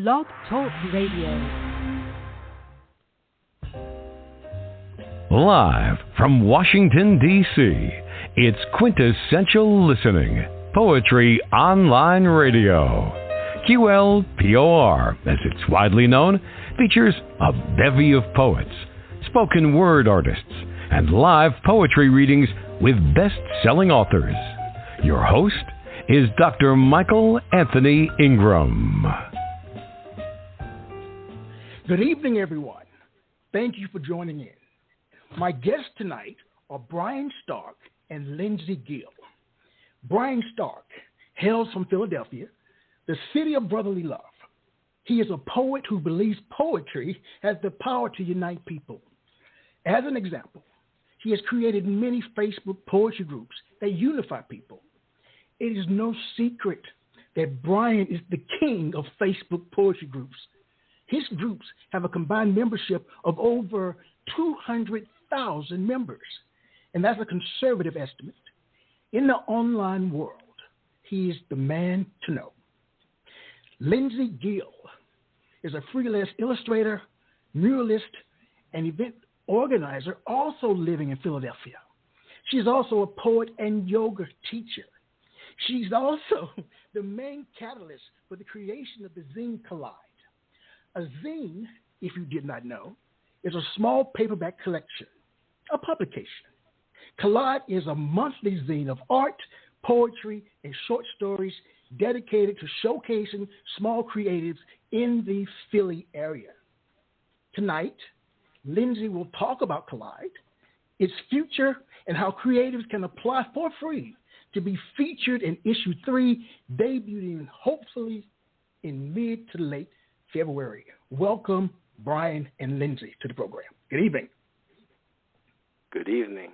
Blog Talk Radio. Live from Washington, D.C., it's Quintessential Listening, Poetry Online Radio. QLPOR, as it's widely known, features a bevy of poets, spoken word artists, and live poetry readings with best-selling authors. Your host is Dr. Michael Anthony Ingram. Good evening, everyone. Thank you for joining in. My guests tonight are Brian Stark and Lindsey Gill. Brian Stark hails from Philadelphia, the city of brotherly love. He is a poet who believes poetry has the power to unite people. As an example, he has created many Facebook poetry groups that unify people. It is no secret that Brian is the king of Facebook poetry groups. His groups have a combined membership of over 200,000 members, and that's a conservative estimate. In the online world, he is the man to know. Lindsey Gill is a freelance illustrator, muralist, and event organizer, also living in Philadelphia. She is also a poet and yoga teacher. She's also the main catalyst for the creation of the Zine Collide. A zine, if you did not know, is a small paperback collection, a publication. Collide is a monthly zine of art, poetry, and short stories dedicated to showcasing small creatives in the Philly area. Tonight, Lindsey will talk about Collide, its future, and how creatives can apply for free to be featured in issue 3, debuting hopefully in mid to late February. Welcome, Brian and Lindsey, to the program. Good evening. Good evening.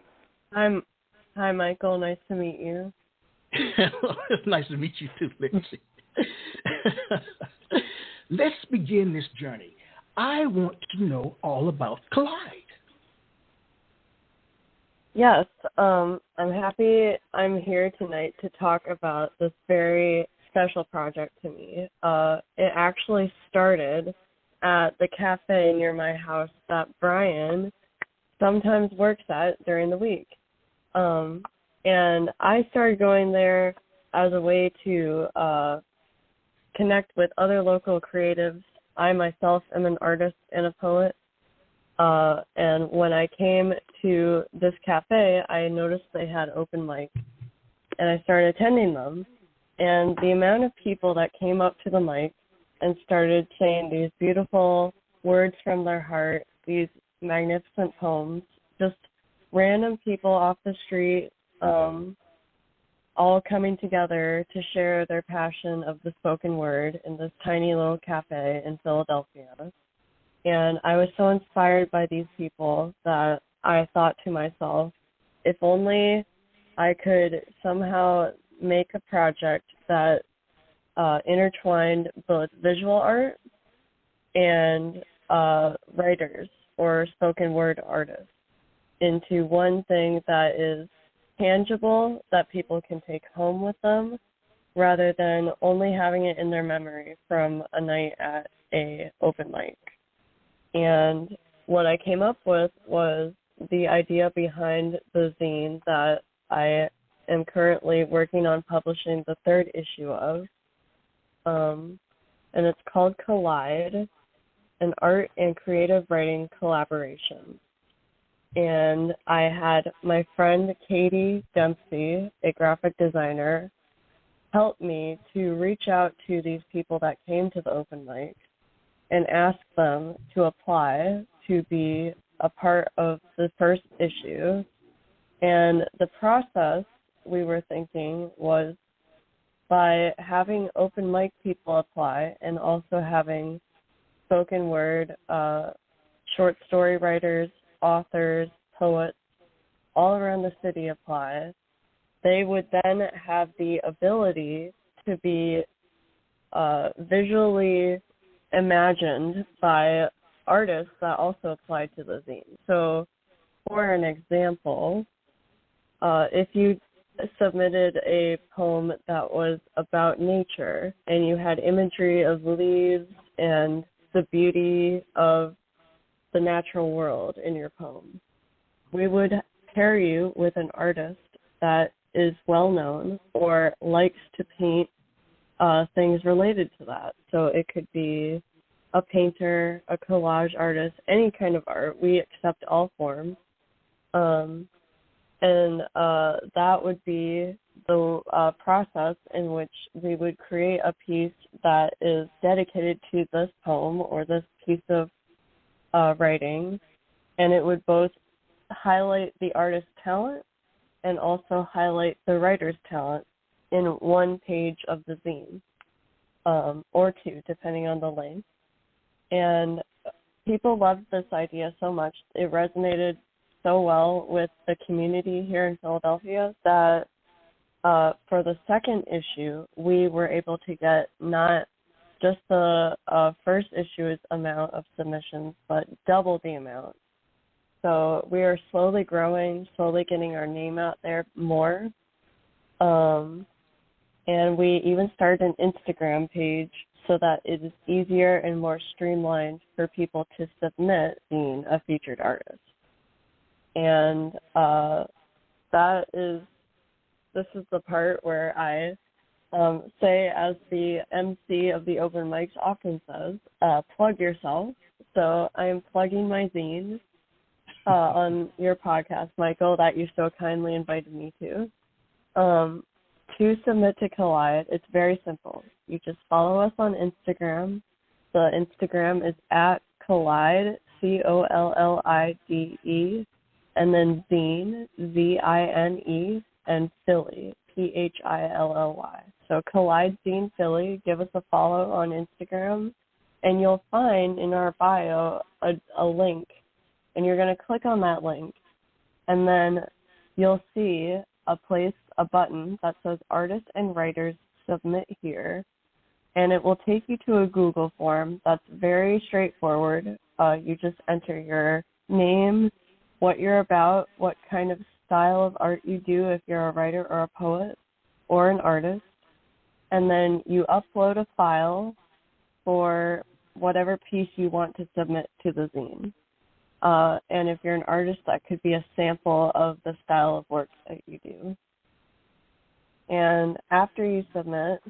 Hi, Michael. Nice to meet you. It's nice to meet you too, Lindsey. Let's begin this journey. I want to know all about Collide. Yes, I'm happy I'm here tonight to talk about this very special project to me. It actually started at the cafe near my house that Brian sometimes works at during the week. And I started going there as a way to connect with other local creatives. I myself am an artist and a poet. And when I came to this cafe, I noticed they had open mic, and I started attending them. And the amount of people that came up to the mic and started saying these beautiful words from their heart, these magnificent poems, just random people off the street, all coming together to share their passion of the spoken word in this tiny little cafe in Philadelphia. And I was so inspired by these people that I thought to myself, if only I could somehow make a project that intertwined both visual art and writers or spoken word artists into one thing that is tangible, that people can take home with them, rather than only having it in their memory from a night at a open mic. And what I came up with was the idea behind the zine that I am currently working on publishing the 3rd issue of. And it's called Collide, an art and creative writing collaboration. And I had my friend Katie Dempsey, a graphic designer, help me to reach out to these people that came to the open mic and ask them to apply to be a part of the 1st issue. And the process, we were thinking, was by having open mic people apply and also having spoken word, short story writers, authors, poets, all around the city apply. They would then have the ability to be visually imagined by artists that also apply to the zine. So, for an example, if you submitted a poem that was about nature, and you had imagery of leaves and the beauty of the natural world in your poem, we would pair you with an artist that is well known or likes to paint things related to that. So it could be a painter, a collage artist, any kind of art. We accept all forms. And that would be the process in which we would create a piece that is dedicated to this poem or this piece of writing, and it would both highlight the artist's talent and also highlight the writer's talent in one page of the zine, or two, depending on the length. And people loved this idea so much. It resonated so well with the community here in Philadelphia that for the second issue, we were able to get not just the first issue's amount of submissions, but double the amount. So we are slowly growing, slowly getting our name out there more. And we even started an Instagram page so that it is easier and more streamlined for people to submit being a featured artist. And this is the part where I say, as the MC of the open mics often says, plug yourself. So I am plugging my zine on your podcast, Michael, that you so kindly invited me to. To submit to Collide, it's very simple. You just follow us on Instagram. The Instagram is at Collide, COLLIDE, and then Zine, ZINE, and Philly, PHILLY. So Collide Zine Philly, give us a follow on Instagram, and you'll find in our bio a link, and you're going to click on that link, and then you'll see a button that says Artists and Writers Submit Here, and it will take you to a Google form that's very straightforward. You just enter your name, what you're about, what kind of style of art you do if you're a writer or a poet or an artist, and then you upload a file for whatever piece you want to submit to the zine. And if you're an artist, that could be a sample of the style of work that you do. And after you submit,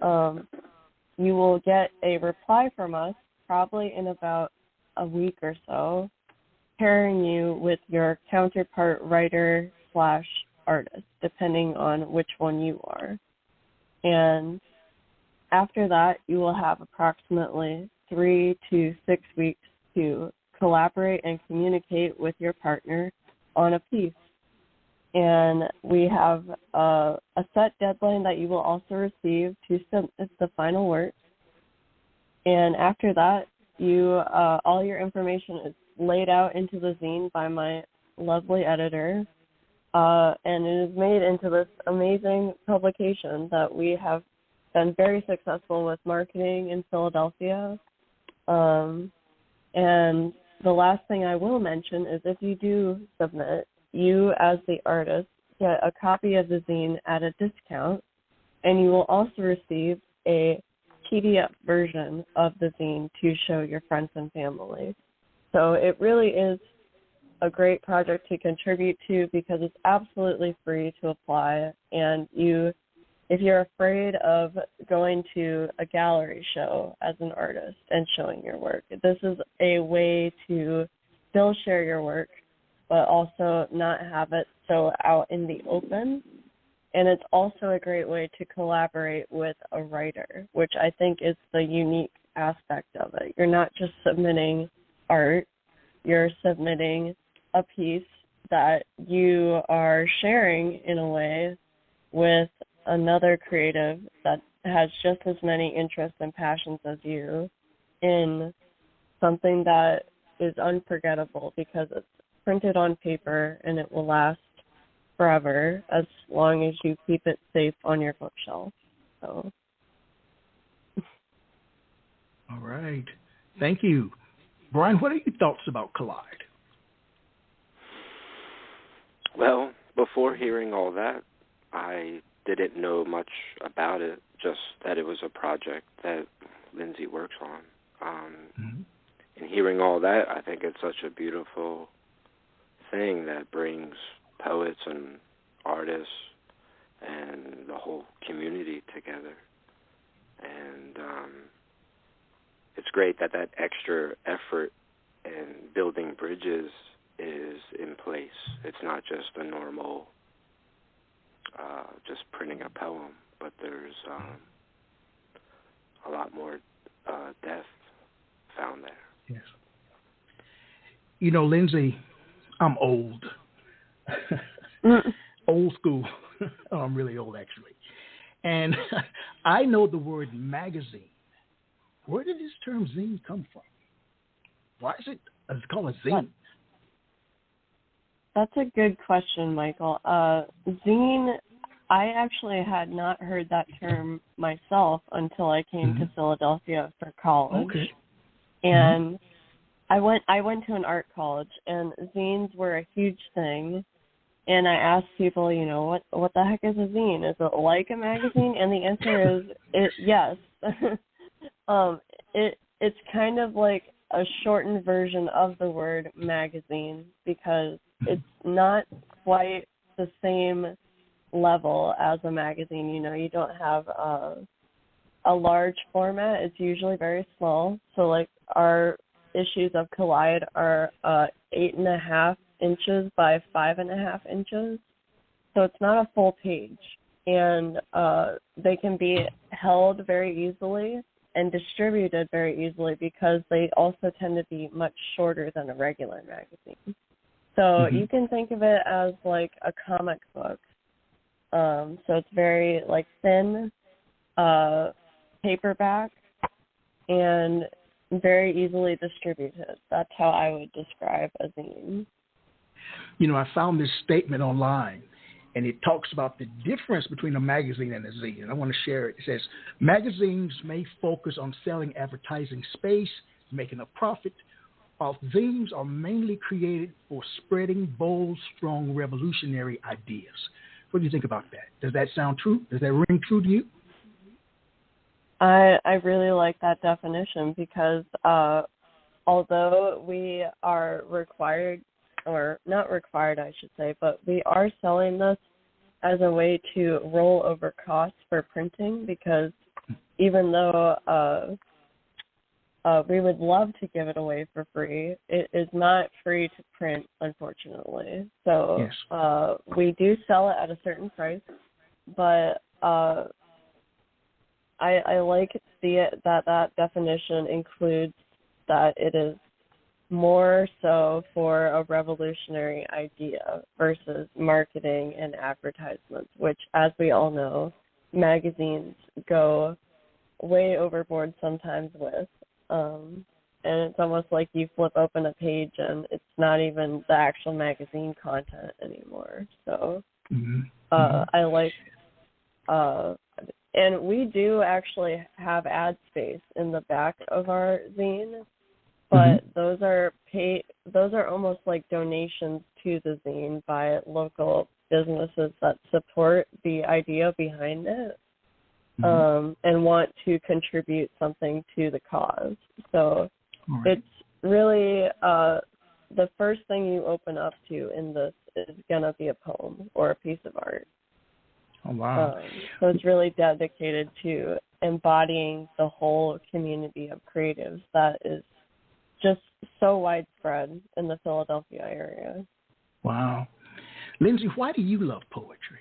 you will get a reply from us probably in about a week or so, pairing you with your counterpart writer/artist, depending on which one you are. And after that, you will have approximately 3 to 6 weeks to collaborate and communicate with your partner on a piece. And we have a set deadline that you will also receive to submit the final work. And after that, all your information is laid out into the zine by my lovely editor, and it is made into this amazing publication that we have been very successful with marketing in Philadelphia. And the last thing I will mention is if you do submit, you as the artist get a copy of the zine at a discount, and you will also receive a PDF version of the zine to show your friends and family. So it really is a great project to contribute to because it's absolutely free to apply. And if you're afraid of going to a gallery show as an artist and showing your work, this is a way to still share your work, but also not have it so out in the open. And it's also a great way to collaborate with a writer, which I think is the unique aspect of it. You're not just submitting art, you're submitting a piece that you are sharing in a way with another creative that has just as many interests and passions as you in something that is unforgettable because it's printed on paper and it will last forever as long as you keep it safe on your bookshelf. So. All right. Thank you. Brian, what are your thoughts about Collide? Well, before hearing all that, I didn't know much about it, just that it was a project that Lindsey works on. And hearing all that, I think it's such a beautiful thing that brings poets and artists and the whole community together. And it's great that that extra effort in building bridges is in place. It's not just a normal, just printing a poem, but there's a lot more depth found there. Yes. You know, Lindsey, I'm old. Old school. Oh, I'm really old, actually. And I know the word magazine. Where did this term zine come from? Why is it called a zine? That's a good question, Michael. Zine, I actually had not heard that term myself until I came to Philadelphia for college. Okay. And I went to an art college, and zines were a huge thing. And I asked people, you know, what the heck is a zine? Is it like a magazine? And the answer is yes. It's kind of like a shortened version of the word magazine, because it's not quite the same level as a magazine. You know, you don't have a large format. It's usually very small. So like our issues of Collide are 8.5 inches by 5.5 inches. So it's not a full page. And they can be held very easily and distributed very easily, because they also tend to be much shorter than a regular magazine. So you can think of it as like a comic book. So it's very like thin, paperback, and very easily distributed. That's how I would describe a zine. You know, I found this statement online, and it talks about the difference between a magazine and a zine. And I want to share it. It says, magazines may focus on selling advertising space, making a profit, while zines are mainly created for spreading bold, strong, revolutionary ideas. What do you think about that? Does that sound true? Does that ring true to you? I really like that definition, because although we are required, or not required, I should say, but we are selling this as a way to roll over costs for printing, because even though we would love to give it away for free, it is not free to print, unfortunately. So yes. We do sell it at a certain price, but I like that definition includes that it is more so for a revolutionary idea versus marketing and advertisements, which, as we all know, magazines go way overboard sometimes with. And it's almost like you flip open a page and it's not even the actual magazine content anymore. So I like, and we do actually have ad space in the back of our zine, but those are almost like donations to the zine by local businesses that support the idea behind it. And want to contribute something to the cause. So it's really the first thing you open up to in this is going to be a poem or a piece of art. Oh, wow. So it's really dedicated to embodying the whole community of creatives that is just so widespread in the Philadelphia area. Wow. Lindsey, why do you love poetry?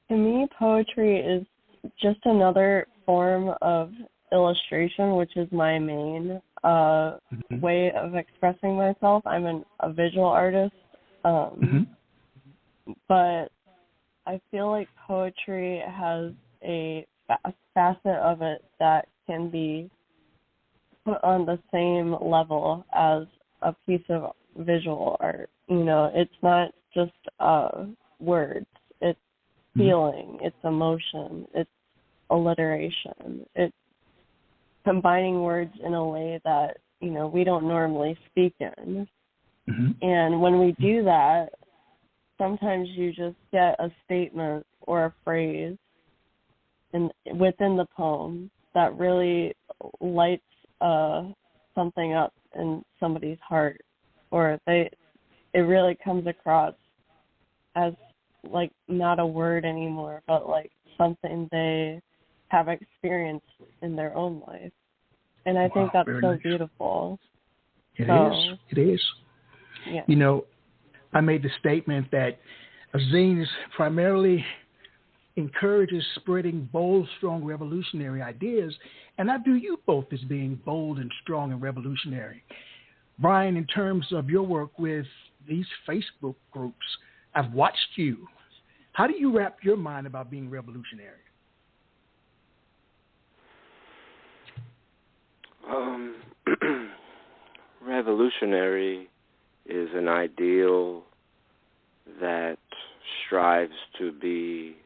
To me, poetry is just another form of illustration, which is my main way of expressing myself. I'm a visual artist, but I feel like poetry has a facet of it that can be put on the same level as a piece of visual art. You know, it's not just words. It's feeling, it's emotion, it's alliteration, it's combining words in a way that, you know, we don't normally speak in. And when we do that, sometimes you just get a statement or a phrase within the poem that really lights something up in somebody's heart, or it really comes across as like not a word anymore, but like something they have experienced in their own life. And I think that's so nice. Beautiful. It is. Yeah. You know, I made the statement that a zine primarily encourages spreading bold, strong, revolutionary ideas, and I view you both as being bold and strong and revolutionary. Brian, in terms of your work with these Facebook groups, I've watched you. How do you wrap your mind about being revolutionary? Revolutionary is an ideal that strives to be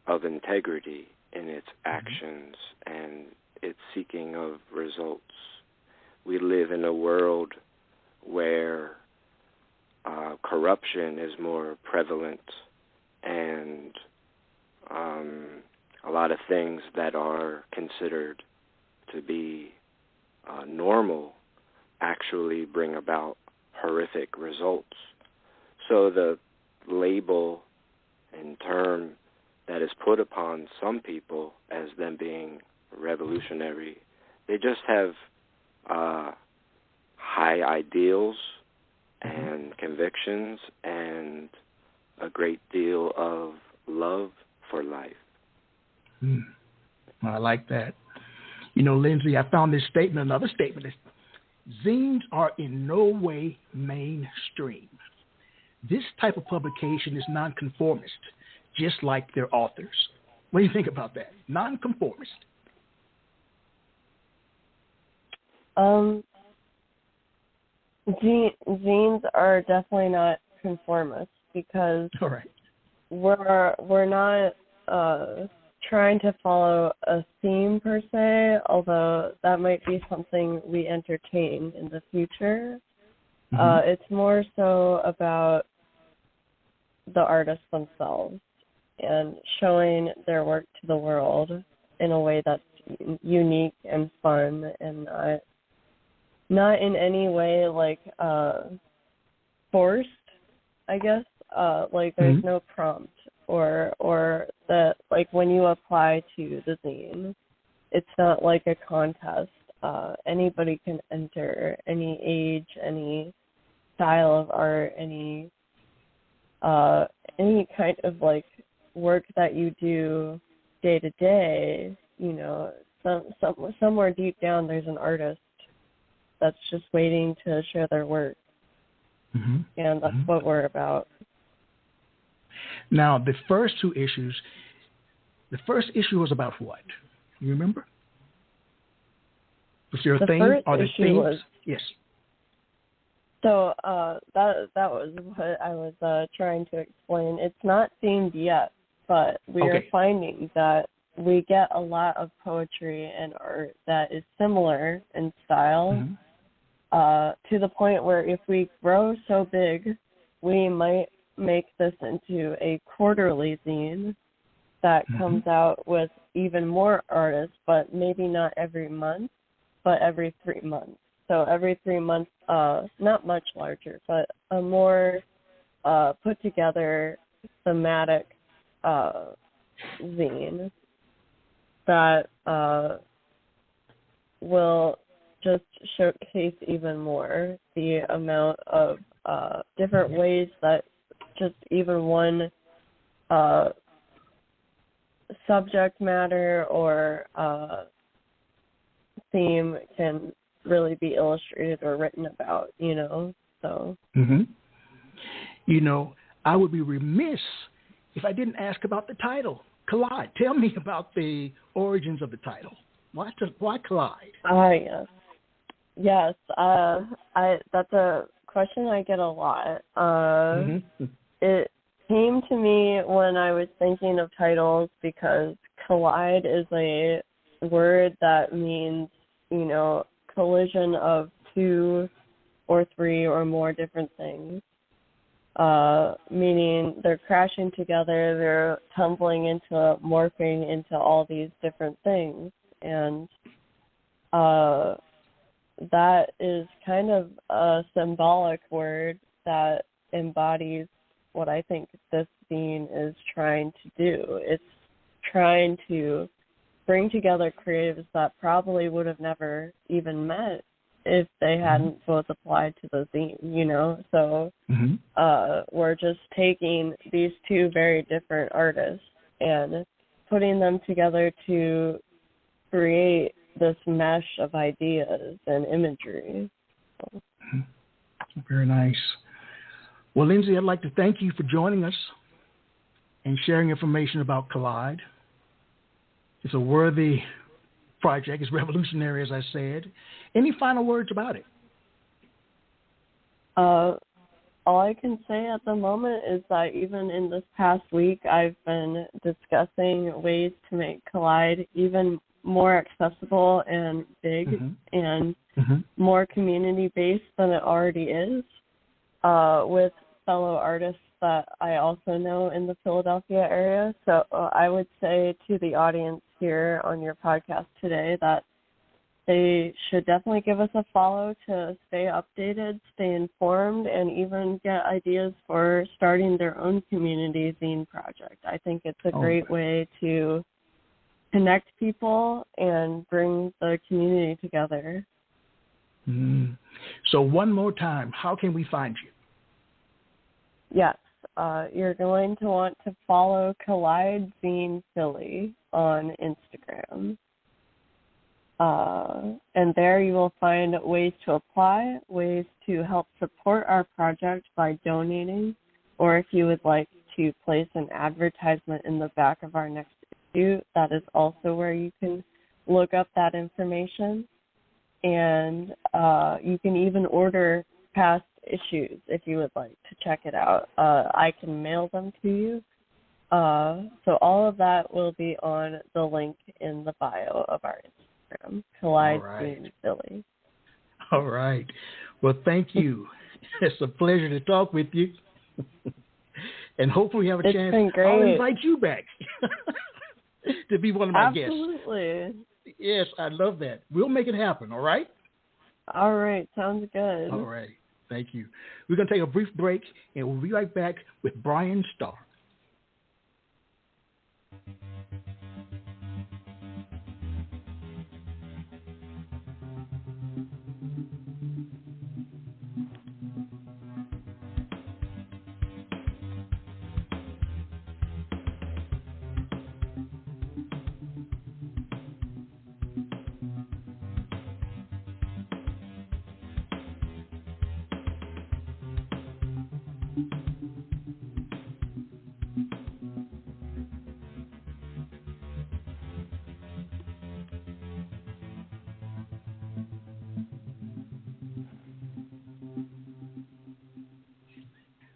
of integrity in its actions and its seeking of results. We live in a world where corruption is more prevalent, and a lot of things that are considered to be normal actually bring about horrific results. So the label and term that is put upon some people as them being revolutionary, they just have high ideals and convictions and a great deal of love for life. I like that. You know, Lindsey, I found this statement, another statement is, zines are in no way mainstream. This type of publication is nonconformist, just like their authors. What do you think about that? Nonconformist. Zines are definitely not conformist because we're not trying to follow a theme per se, although that might be something we entertain in the future. It's more so about the artists themselves and showing their work to the world in a way that's unique and fun and not in any way like forced, I guess. Like there's no prompt or that, like when you apply to the zine, it's not like a contest. Anybody can enter, any age, any style of art, any kind of like work that you do day to day. You know, somewhere deep down there's an artist that's just waiting to share their work, and that's what we're about. Now, the first two issues, the first issue was about what? You remember? Was there a theme? Are there themes? Was, yes. So that was what I was trying to explain. It's not themed yet, but we are finding that we get a lot of poetry and art that is similar in style, to the point where if we grow so big, we might make this into a quarterly zine that comes out with even more artists, but maybe not every month, but every 3 months. So every 3 months, not much larger, but a more put together thematic zine that will just showcase even more the amount of different ways that just even one subject matter or theme can really be illustrated or written about, you know, so. You know, I would be remiss if I didn't ask about the title, Collide. Tell me about the origins of the title. Why Collide? Yes, that's a question I get a lot. It came to me when I was thinking of titles because collide is a word that means, you know, collision of two or three or more different things. meaning they're crashing together, they're morphing into all these different things. And that is kind of a symbolic word that embodies what I think this zine is trying to do. It's trying to bring together creatives that probably would have never even met if they hadn't both applied to the zine, you know? So we're just taking these two very different artists and putting them together to create this mesh of ideas and imagery. Very nice. Well, Lindsey, I'd like to thank you for joining us and sharing information about Collide. It's a worthy project. It's revolutionary, as I said. Any final words about it? All I can say at the moment is that even in this past week, I've been discussing ways to make Collide even more accessible and big and more community-based than it already is, with fellow artists that I also know in the Philadelphia area. So I would say to the audience here on your podcast today that they should definitely give us a follow to stay updated, stay informed, and even get ideas for starting their own community zine project. I think it's a great way to connect people and bring the community together. So one more time, how can we find you? Yes, you're going to want to follow Collide Zine Philly on Instagram. And there you will find ways to apply, ways to help support our project by donating, or if you would like to place an advertisement in the back of our next issue, that is also where you can look up that information. And you can even order past issues if you would like to check it out. I can mail them to you. So all of that will be on the link in the bio of our Instagram, Collide Zine Philly. All right. Well, thank you. It's a pleasure to talk with you. And hopefully we have a chance. It's been great. I'll invite you back to be one of my guests. Absolutely. Yes, I love that. We'll make it happen, all right? All right. Sounds good. All right. Thank you. We're going to take a brief break, and we'll be right back with Brian Stark.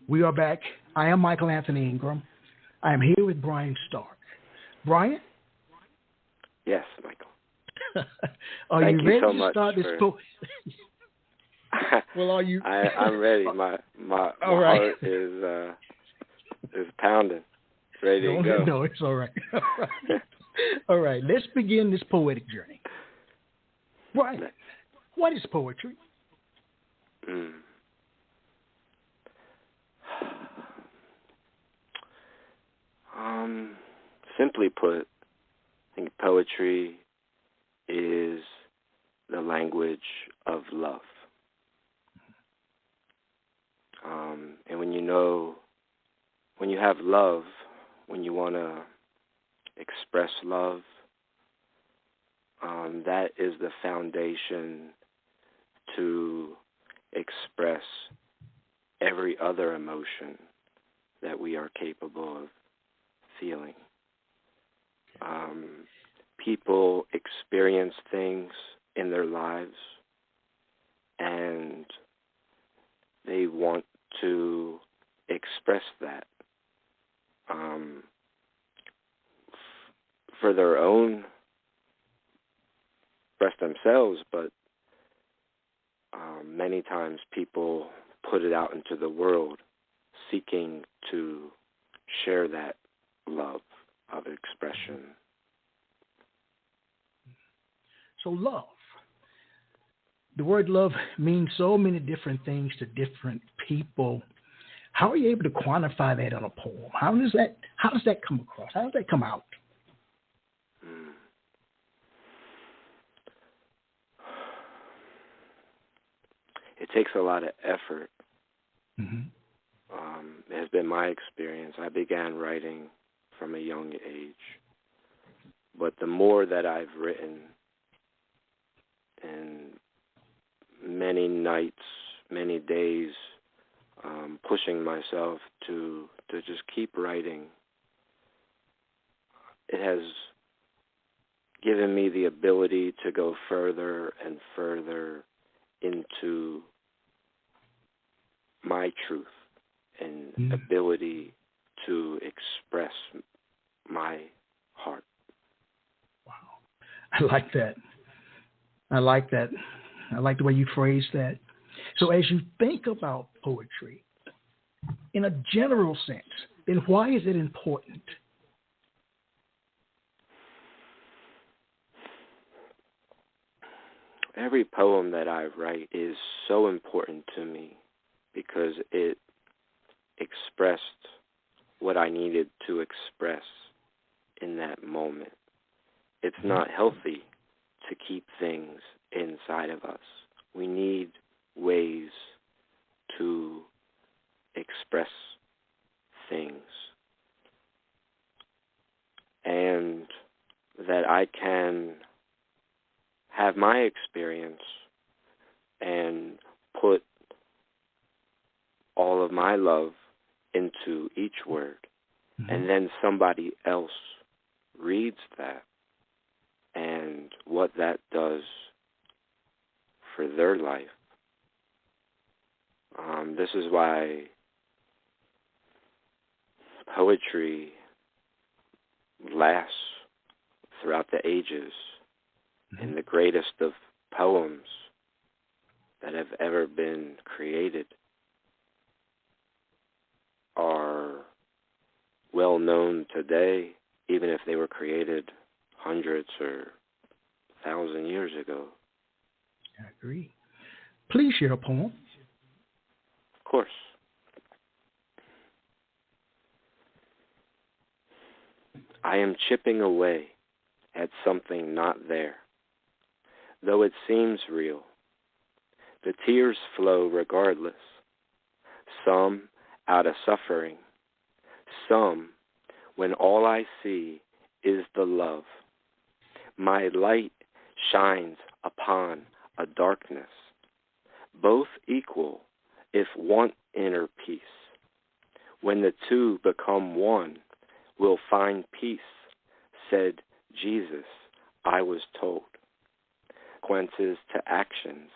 We are back. I am Michael Anthony Ingram. I am here with Brian Stark. Brian? Yes, Michael. Are Thank you ready so to much start this? Well, are you? I'm ready. My heart is pounding. It's ready to go. No, it's all right. All right. Let's begin this poetic journey. Brian, what is poetry? Simply put, I think poetry is the language of love. And when you have love, when you want to express love, that is the foundation to express every other emotion that we are capable of feeling. People experience things in their lives and they want to express that for their own, express themselves, but many times people put it out into the world seeking to share that love of expression. So love. The word love means so many different things to different people. How are you able to quantify that in a poem? How does that come across? How does that come out? It takes a lot of effort. Mm-hmm. It has been my experience. I began writing from a young age. But the more that I've written, and many nights, many days, pushing myself to just keep writing, it has given me the ability to go further and further into my truth and ability to express my heart. Wow. I like that. I like the way you phrase that. So as you think about poetry, in a general sense, then why is it important? Every poem that I write is so important to me because it expressed what I needed to express in that moment. It's not healthy to keep things inside of us. We need ways to express things, and that I can have my experience and put all of my love into each word, and then somebody else reads that and what that does for their life. This is why poetry lasts throughout the ages, and the greatest of poems that have ever been created are well known today, even if they were created hundreds or 1,000 years ago. I agree. Please share a poem. Of course. I am chipping away at something not there, though it seems real. The tears flow regardless, some out of suffering, some when all I see is the love. My light shines upon a darkness, both equal if want inner peace. When the two become one, we'll find peace, said Jesus, I was told. Consequences to actions.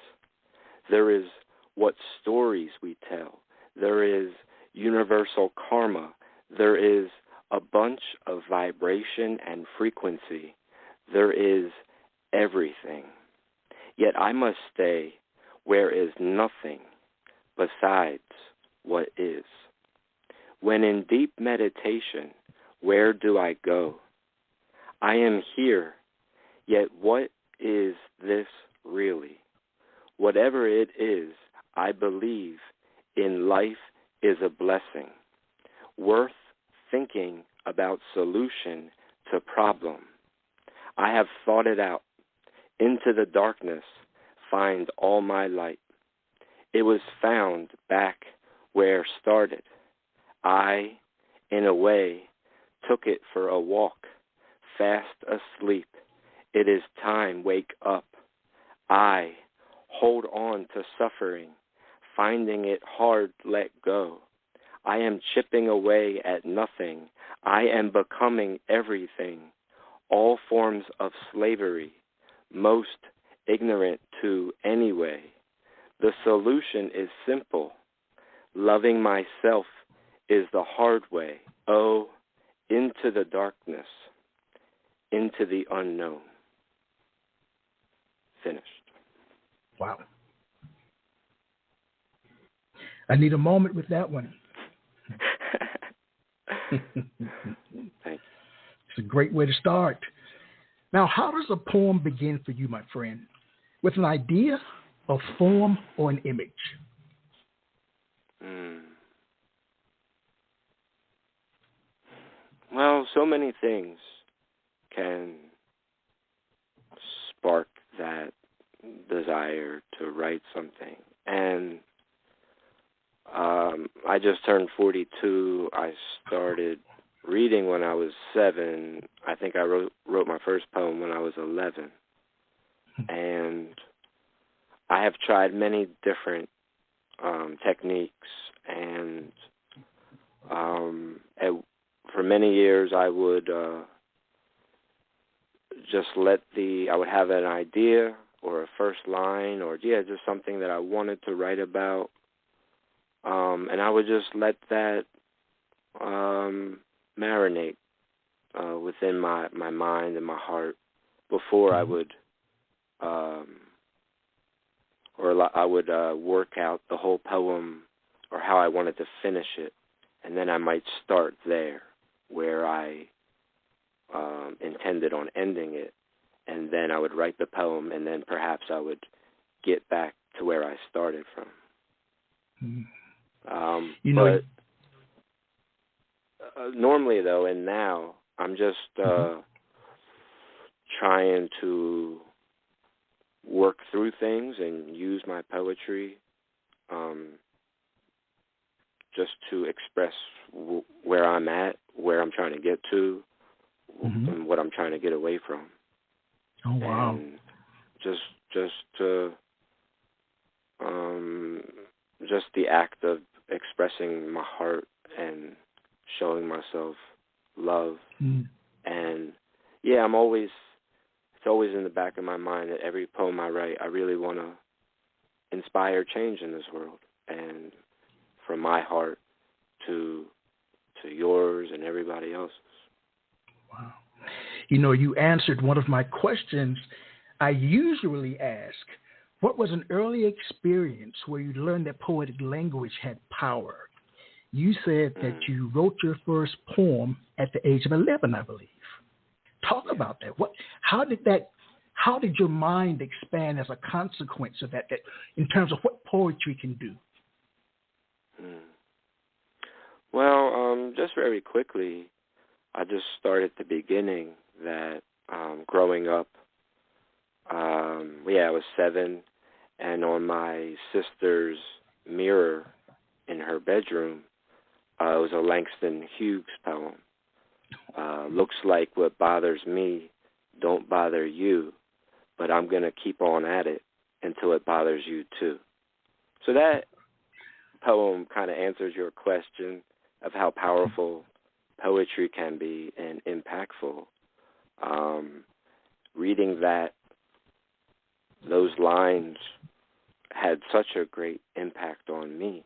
There is what stories we tell. There is universal karma. There is a bunch of vibration and frequency. There is everything. Yet I must stay where is nothing besides what is. When in deep meditation, where do I go? I am here, yet what is this really? Whatever it is, I believe in life is a blessing, worth thinking about solution to problem. I have thought it out. Into the darkness, find all my light. It was found back where started. I, in a way, took it for a walk, fast asleep. It is time, wake up. I hold on to suffering, finding it hard, let go. I am chipping away at nothing. I am becoming everything. All forms of slavery, most ignorant to anyway. The solution is simple. Loving myself is the hard way. Oh, into the darkness, into the unknown. Finished. Wow. I need a moment with that one. Thank you. It's a great way to start. Now, how does a poem begin for you, my friend? With an idea, a form, or an image? Well, so many things can spark that desire to write something. And I just turned 42. I started reading when I was 7. I think I wrote my first poem when I was 11. And I have tried many different techniques, and for many years I would I would have an idea or a first line or just something that I wanted to write about, and I would just let that marinate within my mind and my heart before I would I would work out the whole poem or how I wanted to finish it, and then I might start there where I intended on ending it, and then I would write the poem, and then perhaps I would get back to where I started from. Normally, though, and now, I'm just trying to work through things and use my poetry just to express where I'm at, where I'm trying to get to, and what I'm trying to get away from. Oh, wow. And just the act of expressing my heart and showing myself love. And it's always in the back of my mind that every poem I write, I really want to inspire change in this world, and from my heart to yours and everybody else's. Wow. You answered one of my questions. I usually ask, what was an early experience where you learned that poetic language had power? You said that you wrote your first poem at the age of 11, I believe. Talk about that. How did your mind expand as a consequence of that in terms of what poetry can do? Well, just very quickly, I just start at the beginning that growing up, I was 7, and on my sister's mirror in her bedroom, it was a Langston Hughes poem. Looks like what bothers me don't bother you, but I'm going to keep on at it until it bothers you too. So that poem kind of answers your question of how powerful poetry can be and impactful. Reading those lines had such a great impact on me.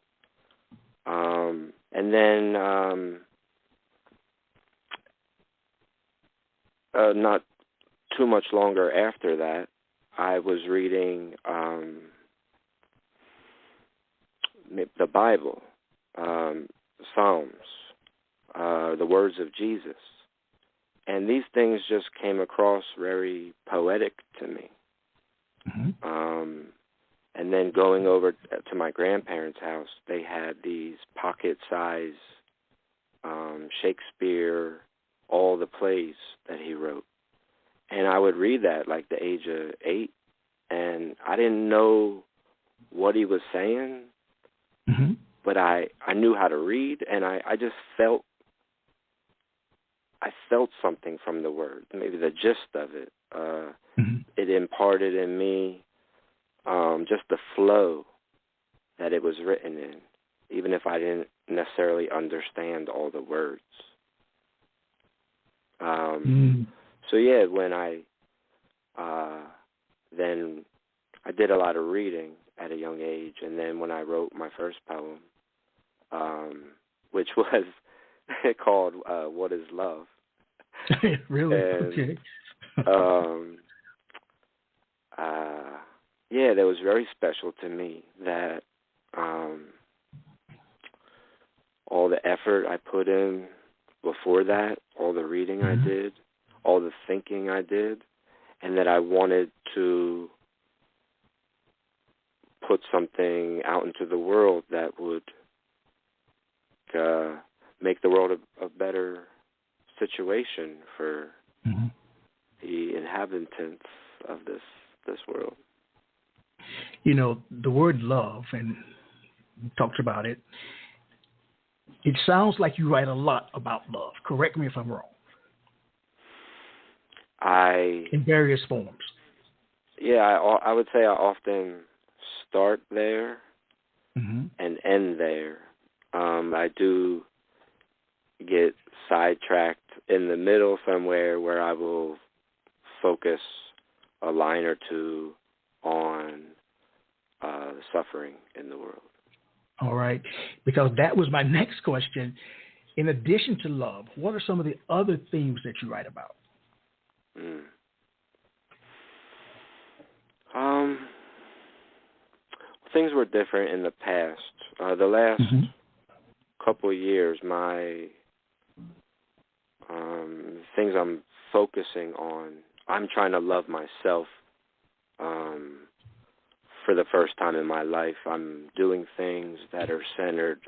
And then not too much longer after that, I was reading the Bible, Psalms, the words of Jesus. And these things just came across very poetic to me. And then going over to my grandparents' house, they had these pocket-size Shakespeare, all the plays that he wrote. And I would read that like the age of 8, and I didn't know what he was saying, but I knew how to read, and I just felt something from the word, maybe the gist of it. It imparted in me just the flow that it was written in, even if I didn't necessarily understand all the words. So yeah, when then I did a lot of reading at a young age, and then when I wrote my first poem, which was called "What Is Love." Really? And, okay. That was very special to me. That all the effort I put in before that, all the reading I did, all the thinking I did, and that I wanted to put something out into the world that would make the world a better situation for the inhabitants of this world. You know, the word love, and we talked about it, it sounds like you write a lot about love. Correct me if I'm wrong. In various forms. Yeah, I would say I often start there and end there. I do get sidetracked in the middle somewhere where I will focus a line or two on suffering in the world. All right, because that was my next question. In addition to love, what are some of the other themes that you write about? Things were different in the past. The last couple of years, my things I'm focusing on, I'm trying to love myself for the first time in my life. I'm doing things that are centered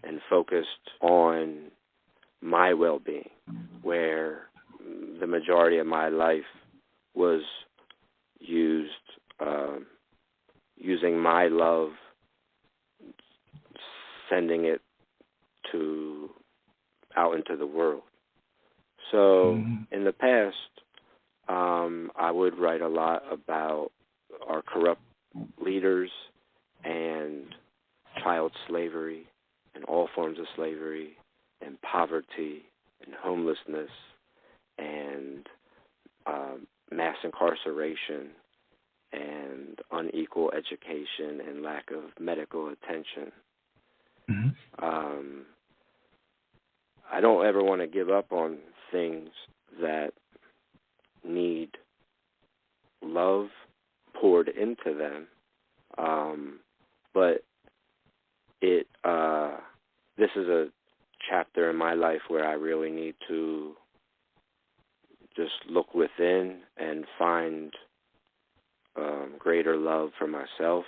and focused on my well-being, where the majority of my life was using my love, sending it out into the world. So in the past, I would write a lot about our corrupt leaders and child slavery and all forms of slavery and poverty and homelessness and mass incarceration and unequal education and lack of medical attention. I don't ever want to give up on things that need love poured into them, but this is a chapter in my life where I really need to just look within and find greater love for myself,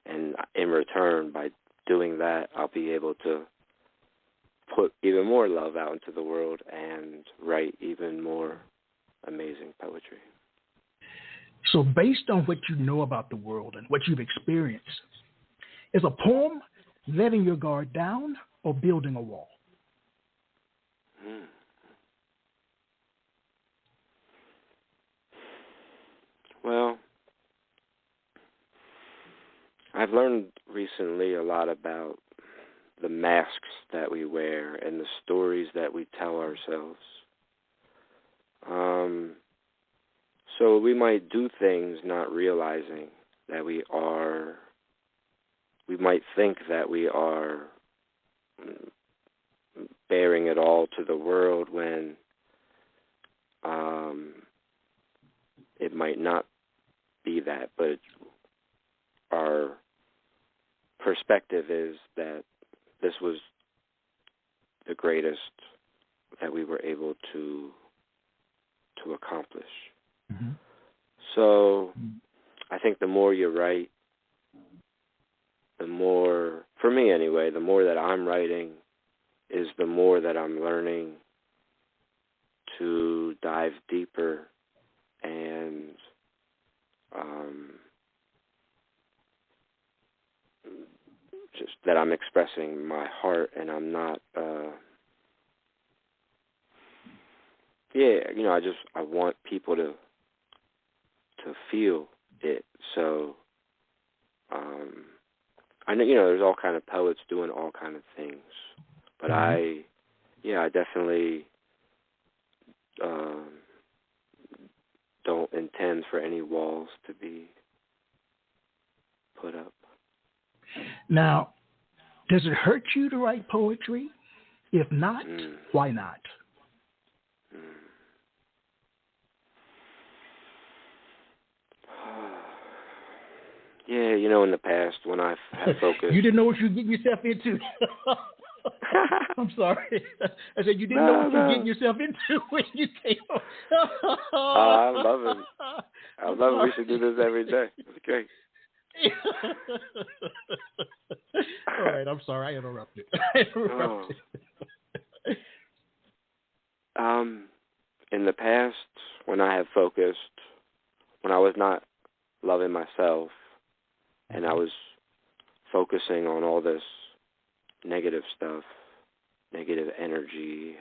and in return, by doing that, I'll be able to put even more love out into the world and write even more amazing poetry. So based on what you know about the world and what you've experienced, is a poem letting your guard down or building a wall? Well, I've learned recently a lot about the masks that we wear and the stories that we tell ourselves. So we might do things not realizing that we might think that we are bearing it all to the world when it might not be that, but our perspective is that this was the greatest that we were able to accomplish. So I think the more you write, the more, for me anyway, the more that I'm writing is the more that I'm learning to dive deeper and just that I'm expressing my heart and I'm not I want people to feel it. So I know there's all kind of poets doing all kind of things, but I definitely don't intend for any walls to be put up. Now, does it hurt you to write poetry? If not, why not? Yeah, in the past when I've had focused... You didn't know what you were getting yourself into. I'm sorry. I said you didn't know what you were getting yourself into when you came on. I love it. I love it. We should do this every day. It's great. All right, I'm sorry. I interrupted. In the past, when I have focused, when I was not loving myself, and I was focusing on all this negative stuff, negative energy,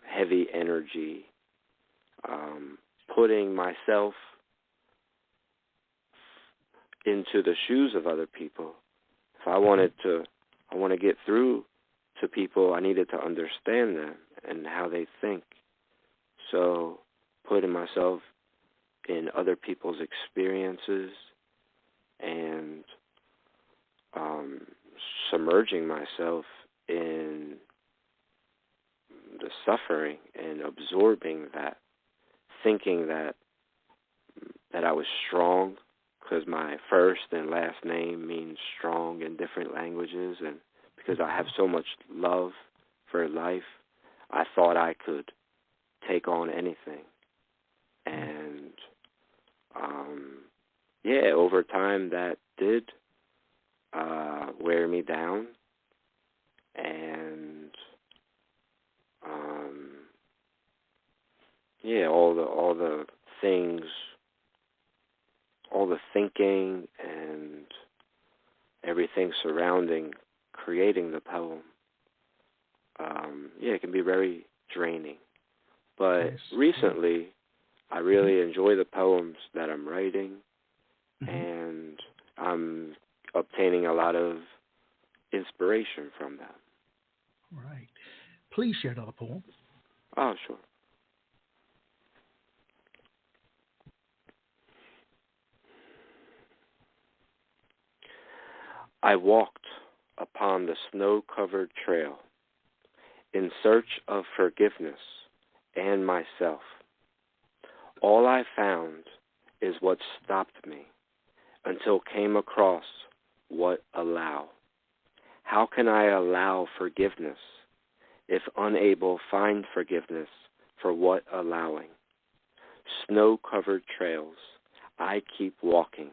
heavy energy, putting myself into the shoes of other people. If I want to get through to people, I needed to understand them and how they think. So putting myself in other people's experiences and submerging myself in the suffering and absorbing that, thinking that I was strong because my first and last name means strong in different languages, and because I have so much love for life, I thought I could take on anything. And over time that did wear me down, and all the things, all the thinking and everything surrounding creating the poem, it can be very draining. But recently, I really enjoy the poems that I'm writing, and I'm obtaining a lot of inspiration from them. Right. Please share another poem. Oh, sure. I walked upon the snow-covered trail in search of forgiveness and myself. All I found is what stopped me until came across what allow. How can I allow forgiveness if unable find forgiveness for what allowing? Snow-covered trails, I keep walking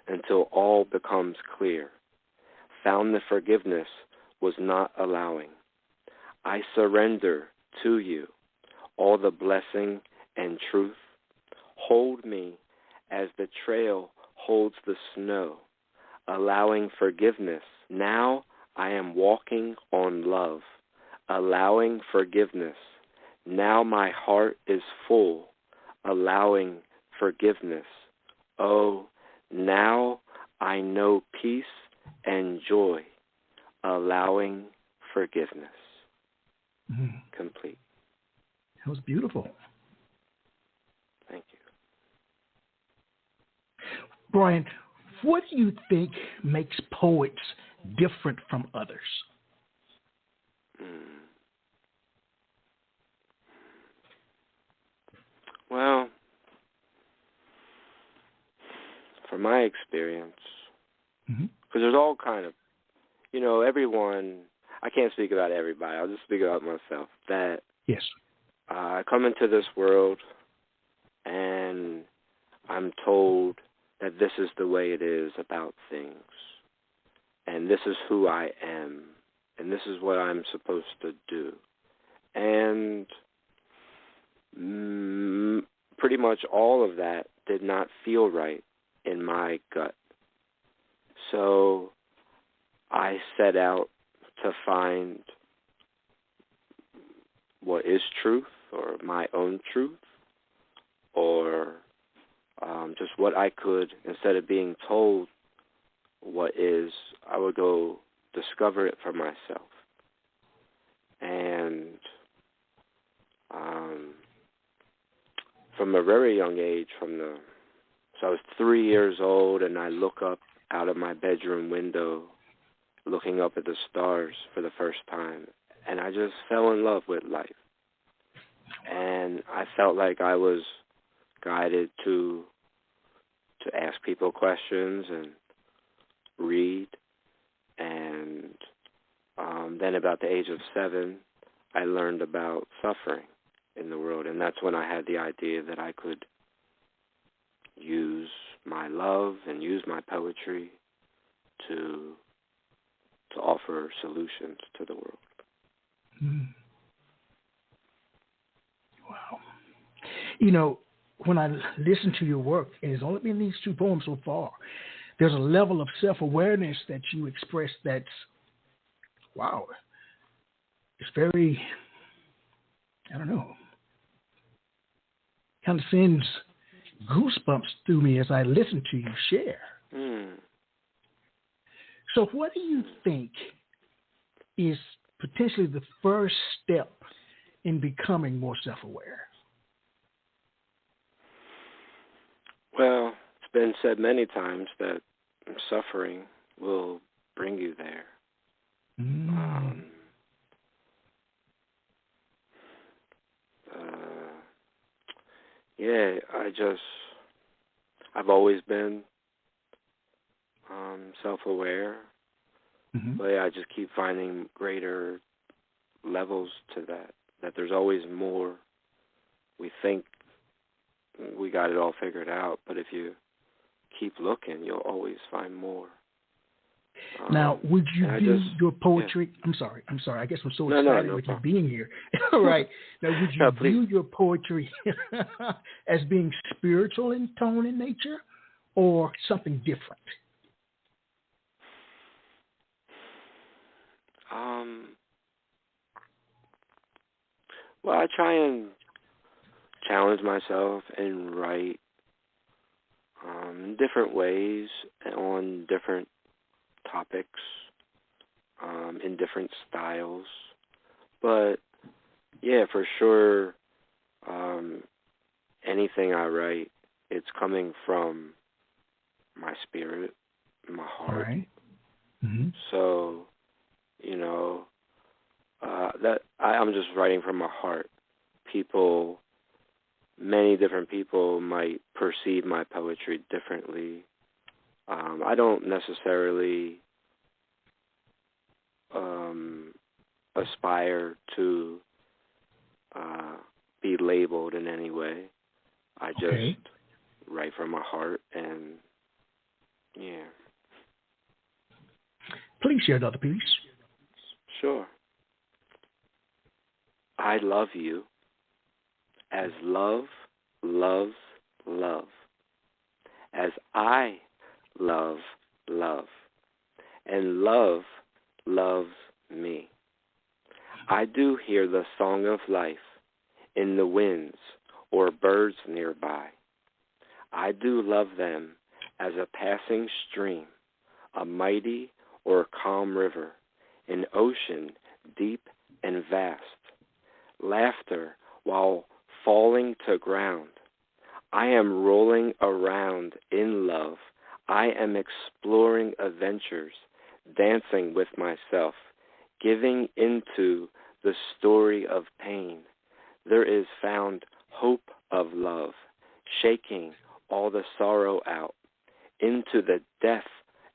until all becomes clear. Found the forgiveness was not allowing. I surrender to you all the blessing and truth. Hold me as the trail holds the snow, allowing forgiveness. Now I am walking on love, allowing forgiveness. Now my heart is full, allowing forgiveness. Oh, now I know peace and joy, allowing forgiveness. Complete. That was beautiful. Thank you. Brian, what do you think makes poets different from others? Well, from my experience, because there's all kind of, everyone, I can't speak about everybody, I'll just speak about myself, that yes, I come into this world and I'm told that this is the way it is about things, and this is who I am, and this is what I'm supposed to do. And pretty much all of that did not feel right in my gut. So I set out to find what is truth, or my own truth, or just what I could, instead of being told what is, I would go discover it for myself. And from a very young age, so I was 3 years old, and I look up out of my bedroom window, looking up at the stars for the first time, and I just fell in love with life. And I felt like I was guided to ask people questions and read and Then about the age of 7, I learned about suffering in the world, and that's when I had the idea that I could use my love and use my poetry to offer solutions to the world. Mm. Wow. You know, when I listen to your work, and it's only been these 2 poems so far, there's a level of self-awareness that you express that's, wow, it's very, I don't know, kind of sends goosebumps through me as I listen to you share. Mm. So what do you think is potentially the first step in becoming more self-aware? Well, it's been said many times that suffering will bring you there. Mm. Yeah, I've always been self-aware, Mm-hmm. but I just keep finding greater levels to that there's always more. We think we got it all figured out, but if you keep looking, you'll always find more. Now, would you view your poetry? Yeah. I'm sorry. I guess I'm so excited with you being here. All right. Now, would you view your poetry as being spiritual in tone and nature, or something different? Well, I try and challenge myself and write in different ways on different topics, in different styles. But, yeah, for sure, anything I write, it's coming from my spirit, my heart. Right. Mm-hmm. So, that I'm just writing from my heart. Many different people might perceive my poetry differently. I don't necessarily aspire to be labeled in any way. I just write from my heart, and yeah. Please share another piece. Sure. I love you as love loves love, as I love love, and love loves me. I do hear the song of life in the winds or birds nearby. I do love them as a passing stream, a mighty or calm river, an ocean deep and vast. Laughter while falling to ground. I am rolling around in love. I am exploring adventures, dancing with myself, giving into the story of pain. There is found hope of love, shaking all the sorrow out into the depth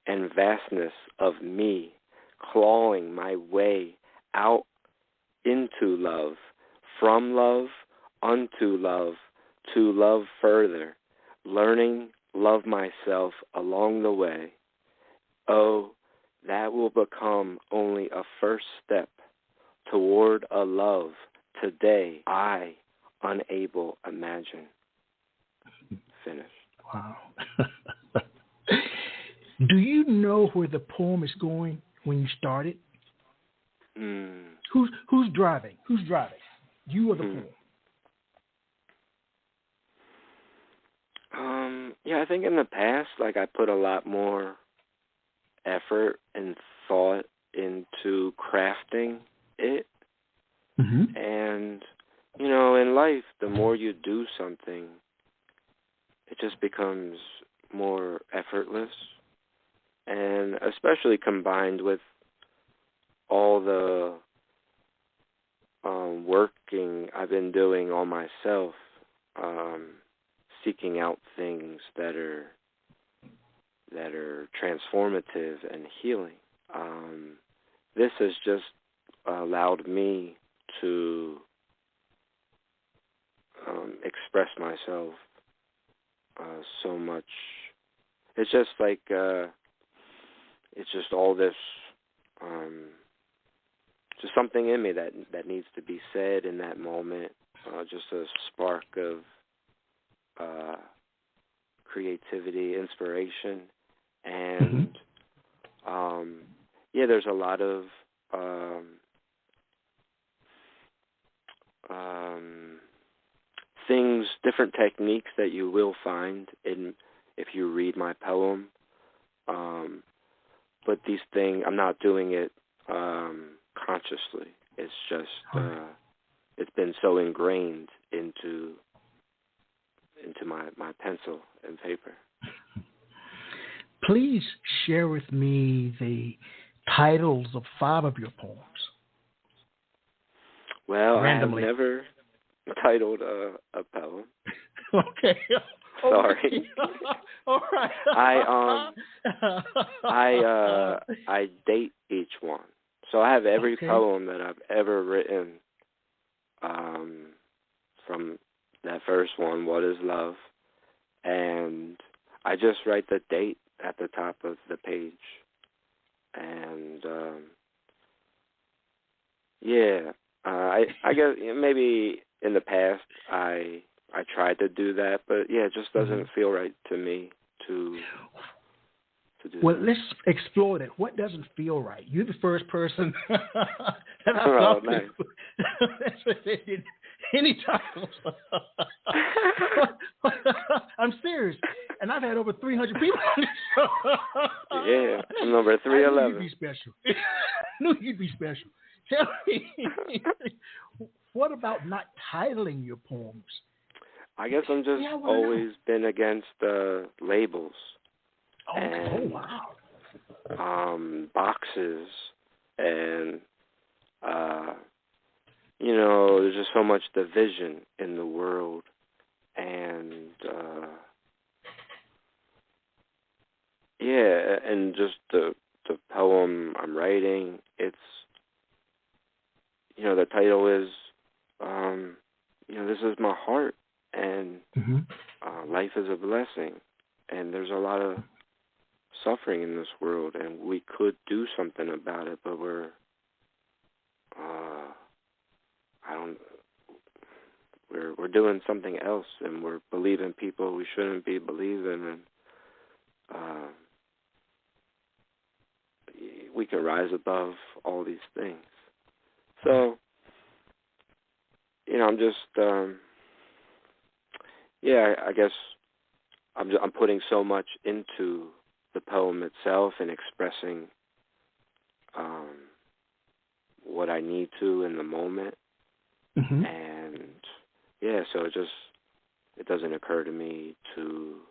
and vastness of me, clawing my way out into love, from love unto love, to love further, learning love myself along the way. Oh, that will become only a first step toward a love today I unable imagine. Finished. Wow. Do you know where the poem is going when you start it? Who's driving? Who's driving? You or the poem? Yeah, I think in the past, I put a lot more effort and thought into crafting it. Mm-hmm. And, in life, the more you do something, it just becomes more effortless. And especially combined with all the working I've been doing on myself, seeking out things that are transformative and healing. this has just allowed me to express myself so much. It's just like it's just all this, just something in me that needs to be said in that moment. Just a spark of creativity, inspiration, and there's a lot of things, different techniques that you will find if you read my poem. But these things, I'm not doing it consciously. It's just it's been so ingrained into my pencil and paper. Please share with me the titles of 5 of your poems. Well, randomly. I have never titled a poem. Okay. Sorry. All right. I date each one. So I have every Okay. poem that I've ever written, from that first one, What is Love? And I just write the date at the top of the page. And I guess maybe in the past I tried to do that, but it just doesn't feel right to me to do Well, that. let's explore that. What doesn't feel right? You're the first person that I've Oh, talked nice. to. Any titles. I'm serious. And I've had over 300 people on this show. Yeah, I'm number 311. I knew you'd be special. Knew you'd be special. Tell me, what about not titling your poems? I guess I'm just always been against labels. And, wow. Boxes, and there's just so much division in the world, and and just the poem I'm writing, it's the title is this is my heart, and life is a blessing, and there's a lot of suffering in this world, and we could do something about it, but we're doing something else, and we're believing people we shouldn't be believing, and we can rise above all these things. So, I'm just I guess I'm putting so much into the poem itself and expressing what I need to in the moment. And so it doesn't occur to me to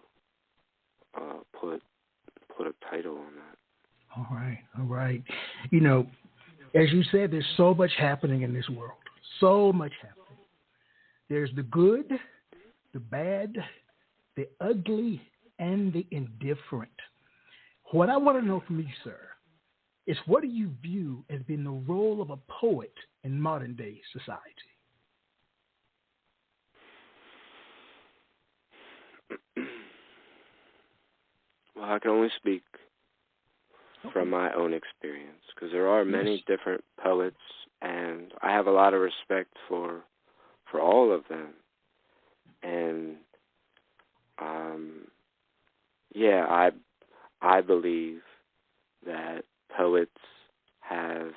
put a title on that. All right. As you said, there's so much happening in this world. So much happening. There's the good, the bad, the ugly, and the indifferent. What I want to know from you, sir, is what do you view as being the role of a poet in modern day society? Well, I can only speak from my own experience, because there are many different poets, and I have a lot of respect for all of them. And I believe that poets have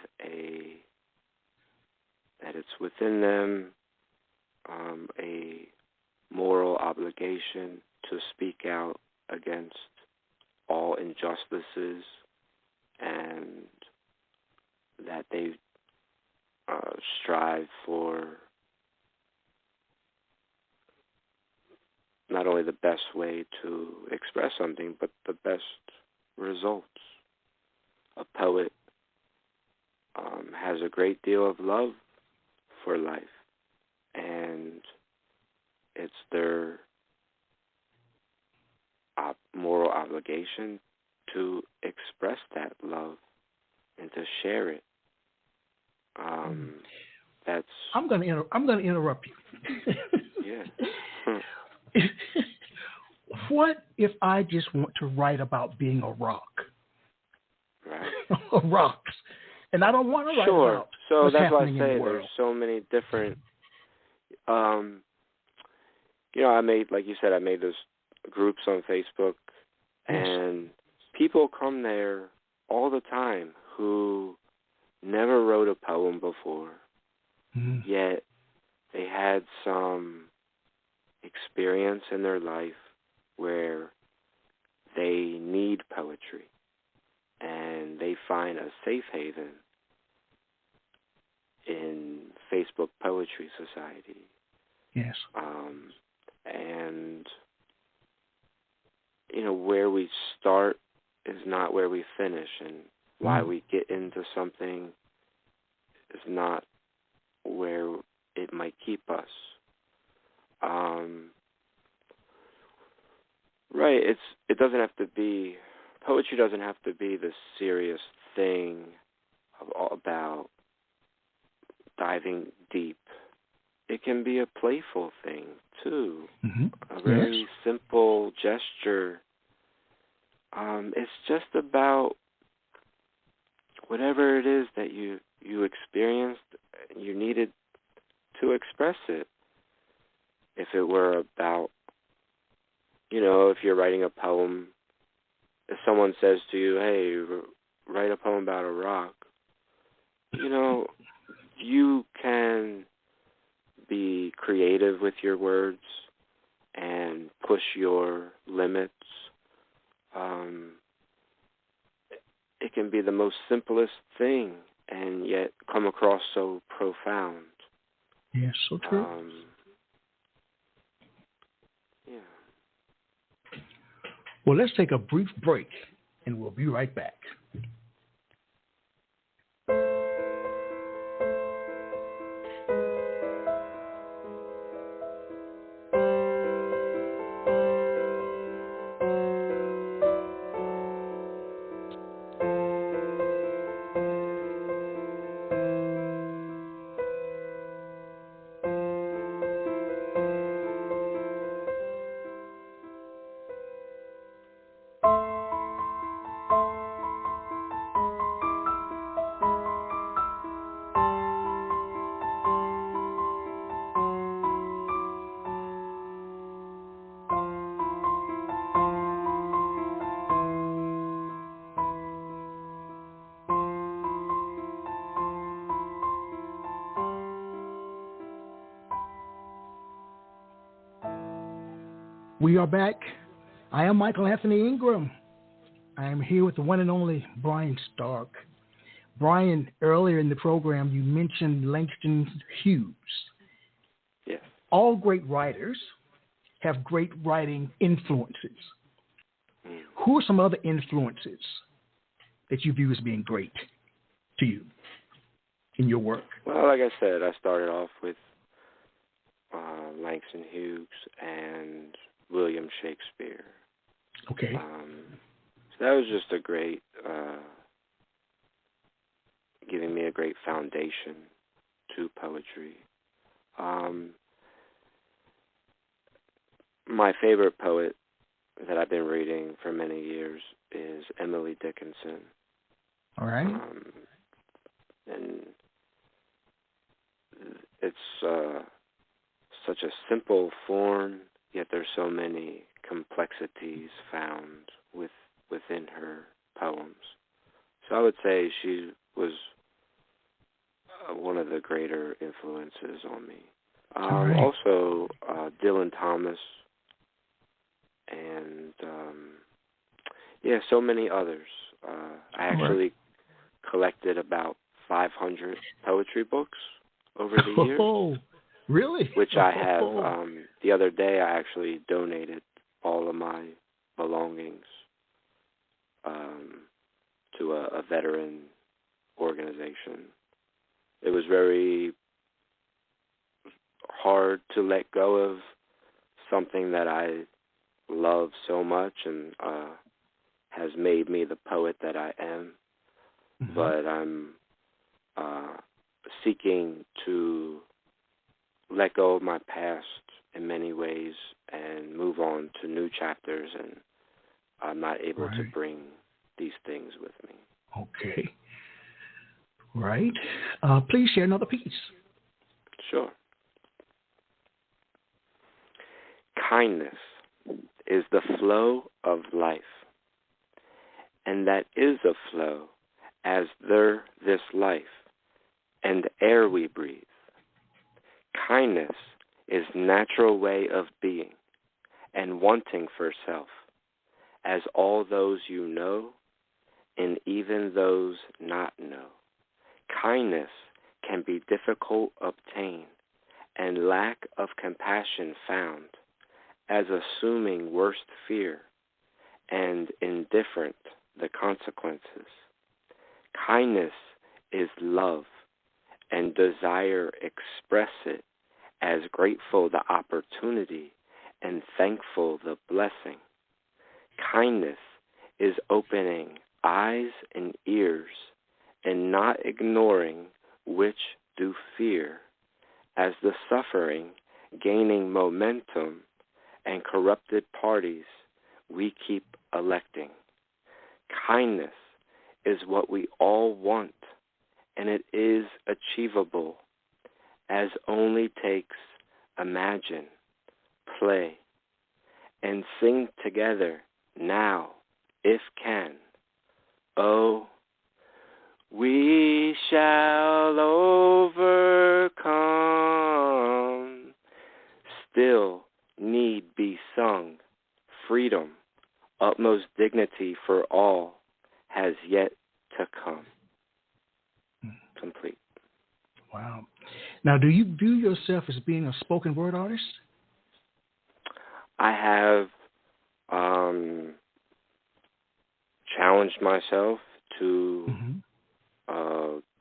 that it's within them a moral obligation to speak out against all injustices, and that they strive for not only the best way to express something, but the best results. A poet has a great deal of love for life, and it's their moral obligation to express that love and to share it That's. I'm going to interrupt you. Yeah. What if I just want to write about being a rock? Right. Rocks. And I don't want to write about so what's that's why I happening say in the world. there's so many different. I made, like you said, I made those groups on Facebook, and people come there all the time who never wrote a poem before, yet they had some experience in their life where they need poetry, and they find a safe haven in Facebook Poetry Society. Yes. And, where we start is not where we finish, and why we get into something is not where it might keep us. Right, it doesn't have to be, poetry doesn't have to be the serious thing about diving deep. It can be a playful thing, too. A very simple gesture. It's just about whatever it is that you experienced, you needed to express it. If it were about, if you're writing a poem, if someone says to you, hey, write a poem about a rock, you can be creative with your words and push your limits. It can be the most simplest thing and yet come across so profound. Yes, so true. Yeah. Well, let's take a brief break, and we'll be right back. We are back. I am Michael Anthony Ingram. I am here with the one and only Brian Stark. Brian, earlier in the program, you mentioned Langston Hughes. Yes. All great writers have great writing influences. Who are some other influences that you view as being great to you in your work? Well, like I said, I started off with Langston Hughes and William Shakespeare. Okay. So that was just a great, giving me a great foundation to poetry. My favorite poet that I've been reading for many years is Emily Dickinson. All right. And it's such a simple form, yet there's so many complexities found within her poems. So I would say she was one of the greater influences on me. Right. Also, Dylan Thomas, and so many others. I actually collected about 500 poetry books over the years. Oh, really? Which I have. The other day, I actually donated all of my belongings to a veteran organization. It was very hard to let go of something that I love so much and has made me the poet that I am. Mm-hmm. But I'm seeking to let go of my past in many ways and move on to new chapters, and I'm not able to bring these things with me. Okay. Right. Please share another piece. Sure. Kindness is the flow of life, and that is a flow as there this life and air we breathe. Kindness is natural way of being and wanting for self, as all those you know and even those not know. Kindness can be difficult obtain and lack of compassion found, as assuming worst fear and indifferent the consequences. Kindness is love, and desire express it as grateful the opportunity and thankful the blessing. Kindness is opening eyes and ears and not ignoring which do fear, as the suffering gaining momentum and corrupted parties we keep electing. Kindness is what we all want, and it is achievable, as only takes imagine, play, and sing together now, if can. Oh, we shall overcome. Still need be sung. Freedom, utmost dignity for all, has yet to come. Complete. Wow. Now, do you view yourself as being a spoken word artist? I have challenged myself to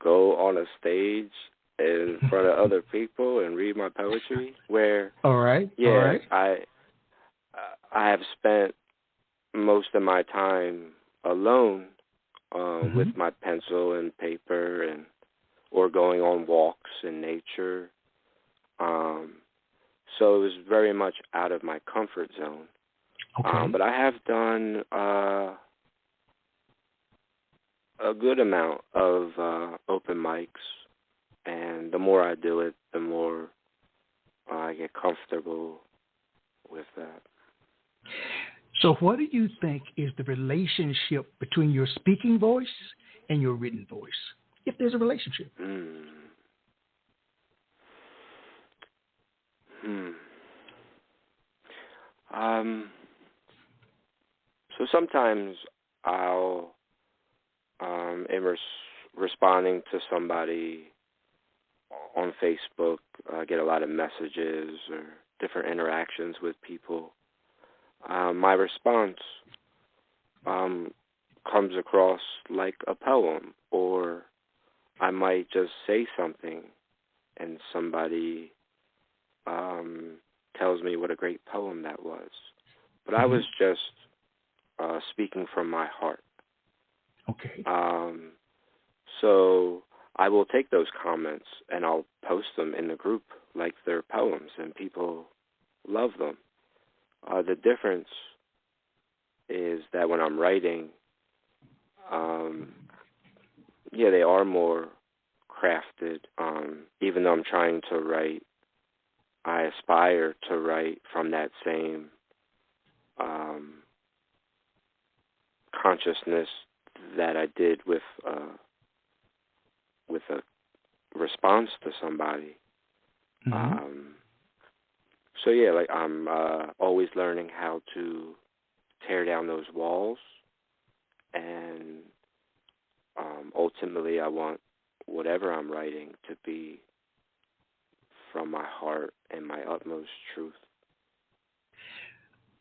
go on a stage in front of other people and read my poetry. Where, all right. I have spent most of my time alone with my pencil and paper, and or going on walks in nature. So it was very much out of my comfort zone. Okay. But I have done a good amount of open mics, and the more I do it, the more I get comfortable with that. So what do you think is the relationship between your speaking voice and your written voice, if there's a relationship? So sometimes I'll, in responding to somebody on Facebook, get a lot of messages or different interactions with people. My response comes across like a poem, or I might just say something and somebody tells me what a great poem that was. But I was just speaking from my heart. Okay. So I will take those comments and I'll post them in the group like they're poems, and people love them. The difference is that when I'm writing, they are more crafted. Even though I'm trying to write, I aspire to write from that same consciousness that I did with a response to somebody. I'm always learning how to tear down those walls, and ultimately I want whatever I'm writing to be from my heart and my utmost truth.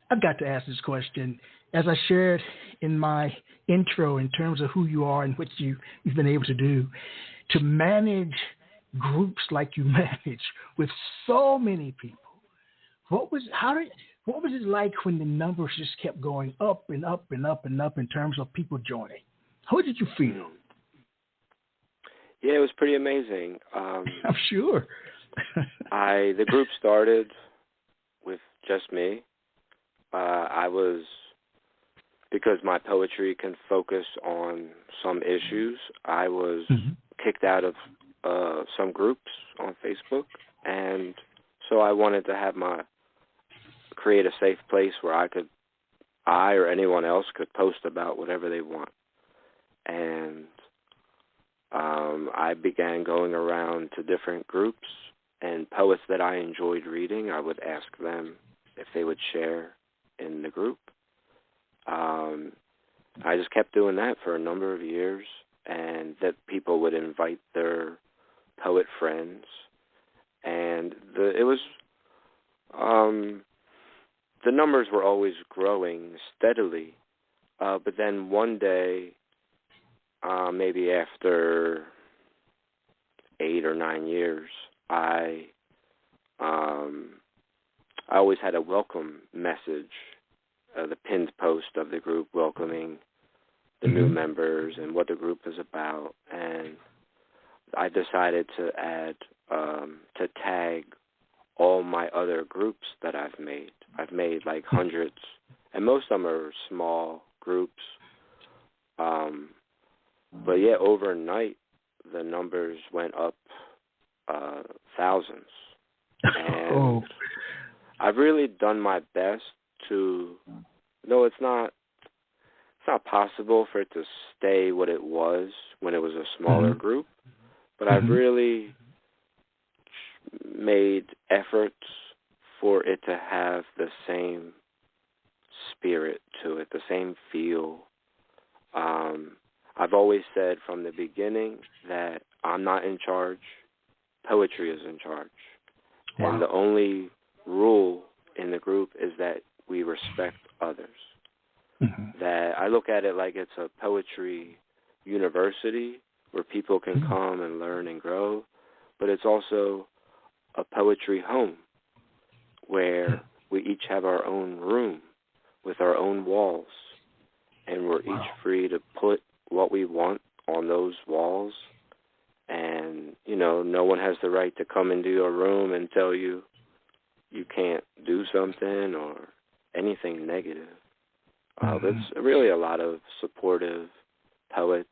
I've got to ask this question. As I shared in my intro in terms of who you are and what you've been able to do, to manage groups like you manage with so many people, what was it like when the numbers just kept going up and up and up and up in terms of people joining? How did you feel? Yeah, it was pretty amazing. I'm sure. The group started with just me. Because my poetry can focus on some issues, I was kicked out of some groups on Facebook, and so I wanted to create a safe place where I or anyone else could post about whatever they want. And I began going around to different groups, and poets that I enjoyed reading, I would ask them if they would share in the group. I just kept doing that for a number of years, and that people would invite their poet friends, and the numbers were always growing steadily. But then one day, maybe after 8 or 9 years, I always had a welcome message, the pinned post of the group welcoming the new members and what the group is about. And I decided to add, to tag all my other groups that I've made. I've made like hundreds, and most of them are small groups. But yeah, overnight, the numbers went up thousands. And I've really done my best to, no, it's not possible for it to stay what it was when it was a smaller group, but I've really made efforts for it to have the same spirit to it, the same feel. I've always said from the beginning that I'm not in charge, poetry is in charge. Wow. And the only rule in the group is that we respect others. That I look at it like it's a poetry university where people can come and learn and grow, but it's also a poetry home where we each have our own room with our own walls, and we're each free to put what we want on those walls. And, no one has the right to come into your room and tell you you can't do something or anything negative. It's really a lot of supportive poets.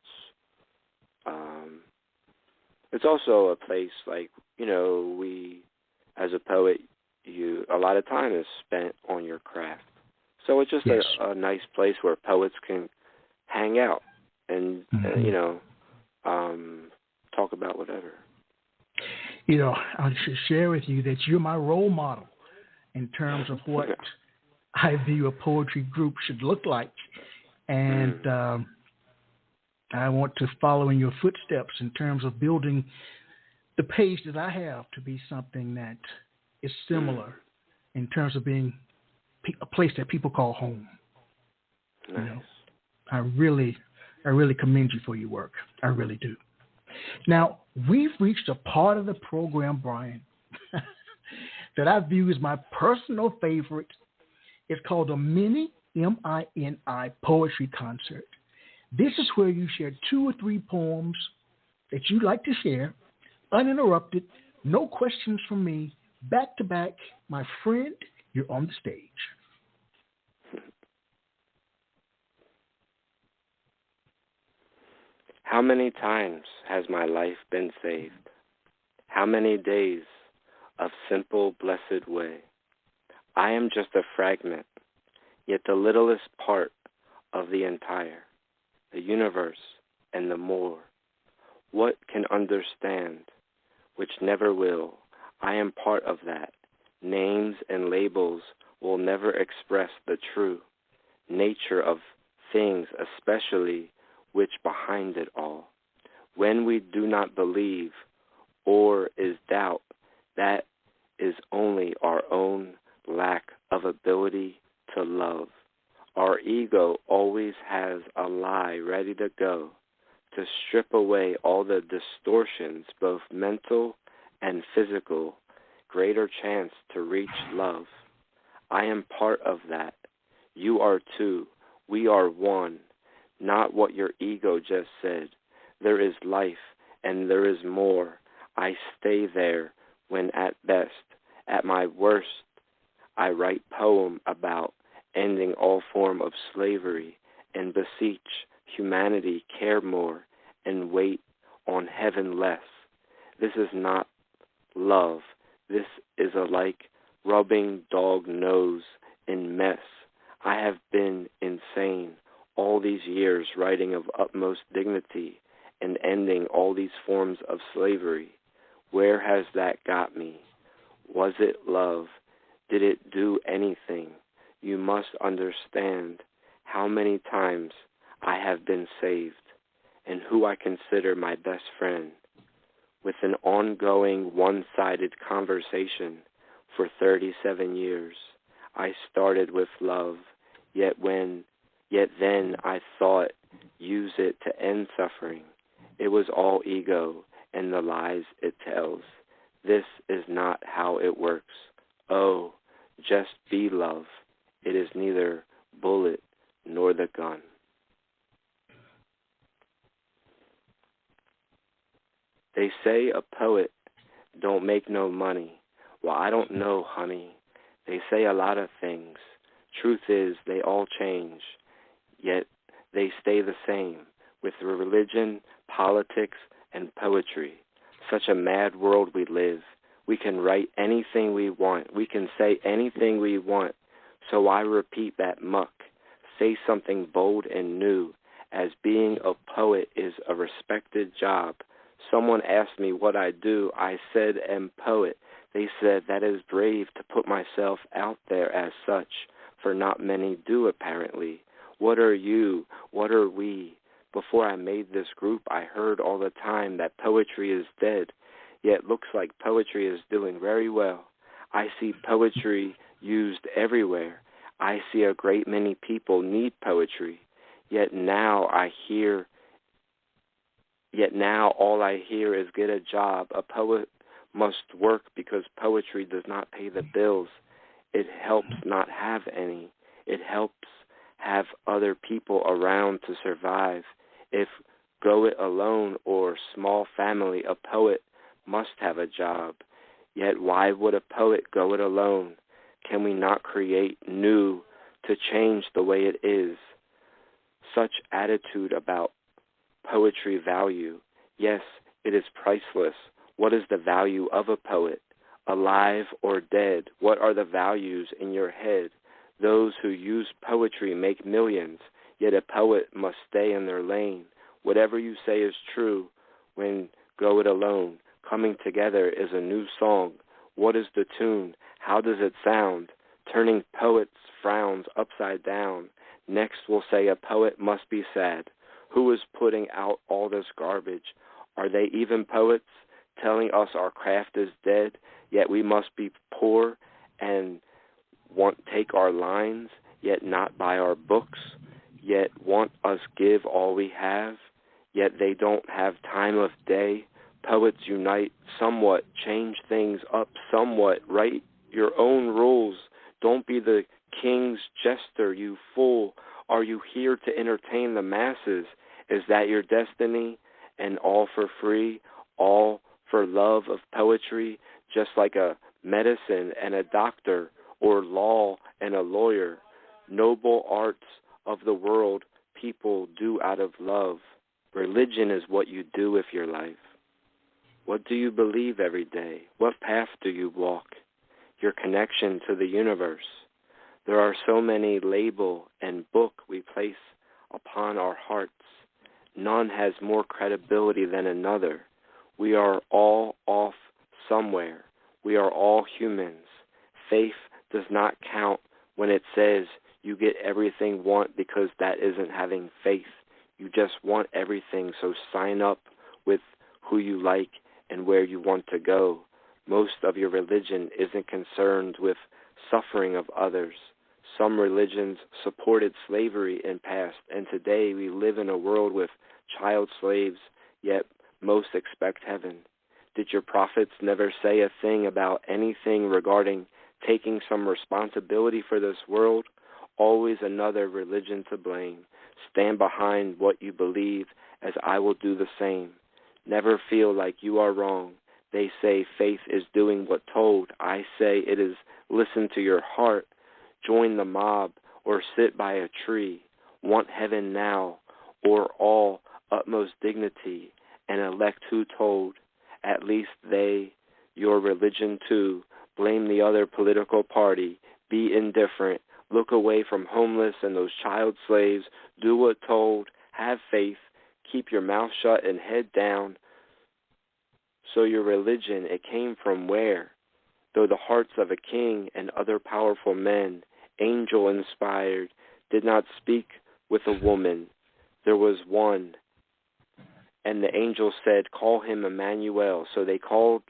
It's also a place like, we, as a poet, a lot of time is spent on your craft. So it's just a nice place where poets can hang out and, talk about whatever. I should share with you that you're my role model in terms of what I view a poetry group should look like. And I want to follow in your footsteps in terms of building the page that I have to be something that is similar in terms of being a place that people call home. Nice. I really commend you for your work. I really do. Now, we've reached a part of the program, Brian, that I view as my personal favorite. It's called a mini, M-I-N-I, poetry concert. This is where you share 2 or 3 poems that you'd like to share, uninterrupted, no questions from me, back to back. My friend, you're on the stage. How many times has my life been saved? How many days of simple, blessed way? I am just a fragment, yet the littlest part of the entire, the universe and the more. What can understand, which never will? I am part of that. Names and labels will never express the true nature of things, especially which behind it all. When we do not believe or is doubt, that is only our own lack of ability to love. Our ego always has a lie ready to go to strip away all the distortions, both mental and physical, greater chance to reach love. I am part of that. You are too. We are one. Not what your ego just said. There is life and there is more. I stay there when at best, at my worst, I write poem about ending all form of slavery and beseech humanity care more and wait on heaven less. This is not love. This is a like rubbing dog nose in mess. I have been insane all these years writing of utmost dignity and ending all these forms of slavery. Where has that got me? Was it love? Did it do anything? You must understand how many times I have been saved and who I consider my best friend. With an ongoing one-sided conversation for 37 years, I started with love, yet then I thought use it to end suffering. It was all ego and the lies it tells. This is not how it works. Oh, just be love. It is neither bullet nor the gun. They say a poet don't make no money. Well, I don't know, honey. They say a lot of things. Truth is, they all change, yet they stay the same with religion, politics, and poetry. Such a mad world we live. We can write anything we want. We can say anything we want. So I repeat that muck. Say something bold and new, as being a poet is a respected job. Someone asked me what I do. I said, am poet. They said that is brave to put myself out there as such, for not many do apparently. What are you? What are we? Before I made this group, I heard all the time that poetry is dead, yet looks like poetry is doing very well. I see poetry used everywhere. I see a great many people need poetry, yet now all I hear is get a job. A poet must work because poetry does not pay the bills. It helps not have any. It helps have other people around to survive. If go it alone or small family, a poet must have a job. Yet why would a poet go it alone? Can we not create new to change the way it is? Such attitude about poetry value. Yes, it is priceless. What is the value of a poet? Alive or dead? What are the values in your head? Those who use poetry make millions, yet a poet must stay in their lane. Whatever you say is true when go it alone. Coming together is a new song. What is the tune? How does it sound? Turning poets' frowns upside down. Next we'll say a poet must be sad. Who is putting out all this garbage? Are they even poets? Telling us our craft is dead, yet we must be poor and take our lines, yet not buy our books, yet want us give all we have, yet they don't have time of day. Poets unite somewhat, change things up somewhat, write your own rules. Don't be the king's jester, you fool. Are you here to entertain the masses? Is that your destiny? And all for free, all for love of poetry, just like a medicine and a doctor, or law and a lawyer. Noble arts of the world people do out of love. Religion is what you do with your life. What do you believe every day? What path do you walk? Your connection to the universe. There are so many label and book we place upon our hearts. None has more credibility than another. We are all off somewhere. We are all humans. Faith does not count when it says you get everything want, because that isn't having faith. You just want everything, so sign up with who you like and where you want to go. Most of your religion isn't concerned with suffering of others. Some religions supported slavery in past, and today we live in a world with child slaves, yet most expect heaven. Did your prophets never say a thing about anything regarding taking some responsibility for this world? Always another religion to blame. Stand behind what you believe, as I will do the same. Never feel like you are wrong. They say faith is doing what told. I say it is listen to your heart. Join the mob or sit by a tree. Want heaven now or all utmost dignity, and elect who told. At least they, your religion too. Blame the other political party. Be indifferent. Look away from homeless and those child slaves. Do what told. Have faith. Keep your mouth shut and head down. So your religion, it came from where? Though the hearts of a king and other powerful men, angel inspired, did not speak with a woman. There was one. And the angel said, call him Emmanuel. So they called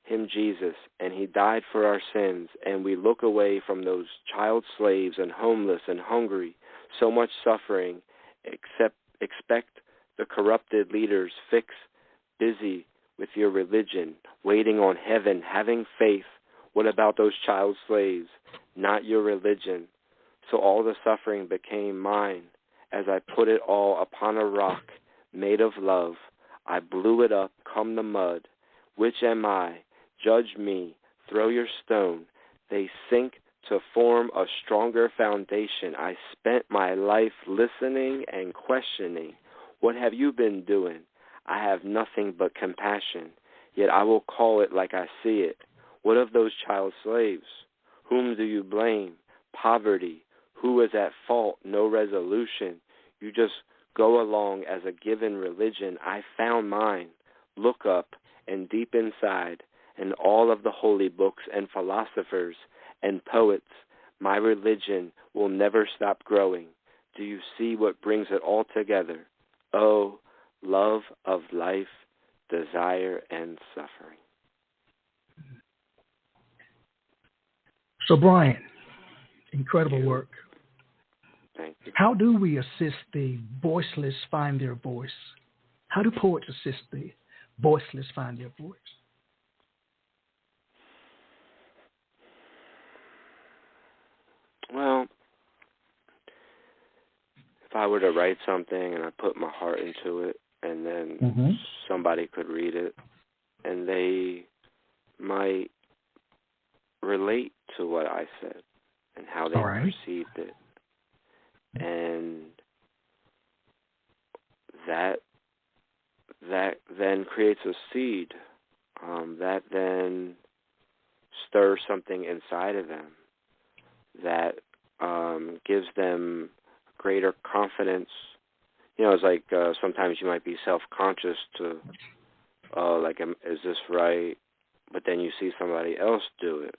him Jesus, and he died for our sins. And we look away from those child slaves and homeless and hungry. So much suffering. Expect the corrupted leaders fix, busy with your religion, waiting on heaven, having faith. What about those child slaves? Not your religion. So all the suffering became mine, as I put it all upon a rock made of love. I blew it up, come the mud. Which am I? Judge me, throw your stone. They sink to form a stronger foundation. I spent my life listening and questioning. What have you been doing? I have nothing but compassion, yet I will call it like I see it. What of those child slaves? Whom do you blame? Poverty. Who is at fault? No resolution. You just go along as a given religion. I found mine. Look up and deep inside, and all of the holy books and philosophers and poets, my religion will never stop growing. Do you see what brings it all together? Oh, love of life, desire, and suffering. So, Brian, incredible work. Thank you. How do we assist the voiceless find their voice? How do poets assist the voiceless find their voice? Well, if I were to write something and I put my heart into it, and then somebody could read it, and they might relate to what I said and how they perceived it. And that then creates a seed that then stirs something inside of them that gives them greater confidence. You know, it's like sometimes you might be self-conscious to, like, is this right? But then you see somebody else do it,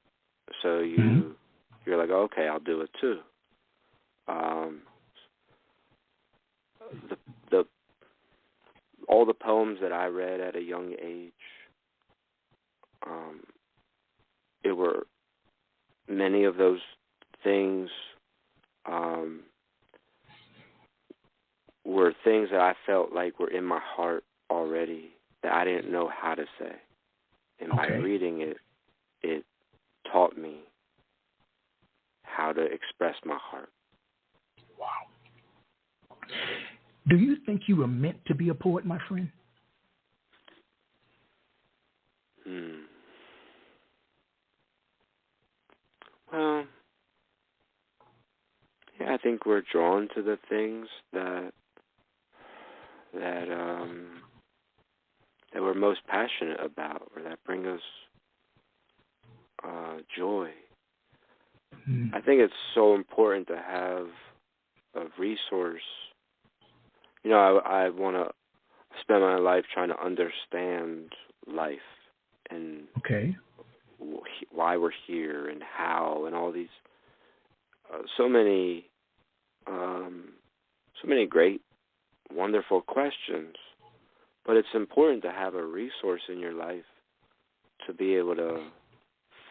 so you're like, okay, I'll do it too. All the poems that I read at a young age, it were many of those things were things that I felt like were in my heart already that I didn't know how to say. And by reading it, it taught me how to express my heart. Wow. Do you think you were meant to be a poet, my friend? Well, yeah, I think we're drawn to the things that we're most passionate about, or that bring us joy. I think it's so important to have a resource. You know, I want to spend my life trying to understand life and why we're here and how and all these so many great, wonderful questions. But it's important to have a resource in your life to be able to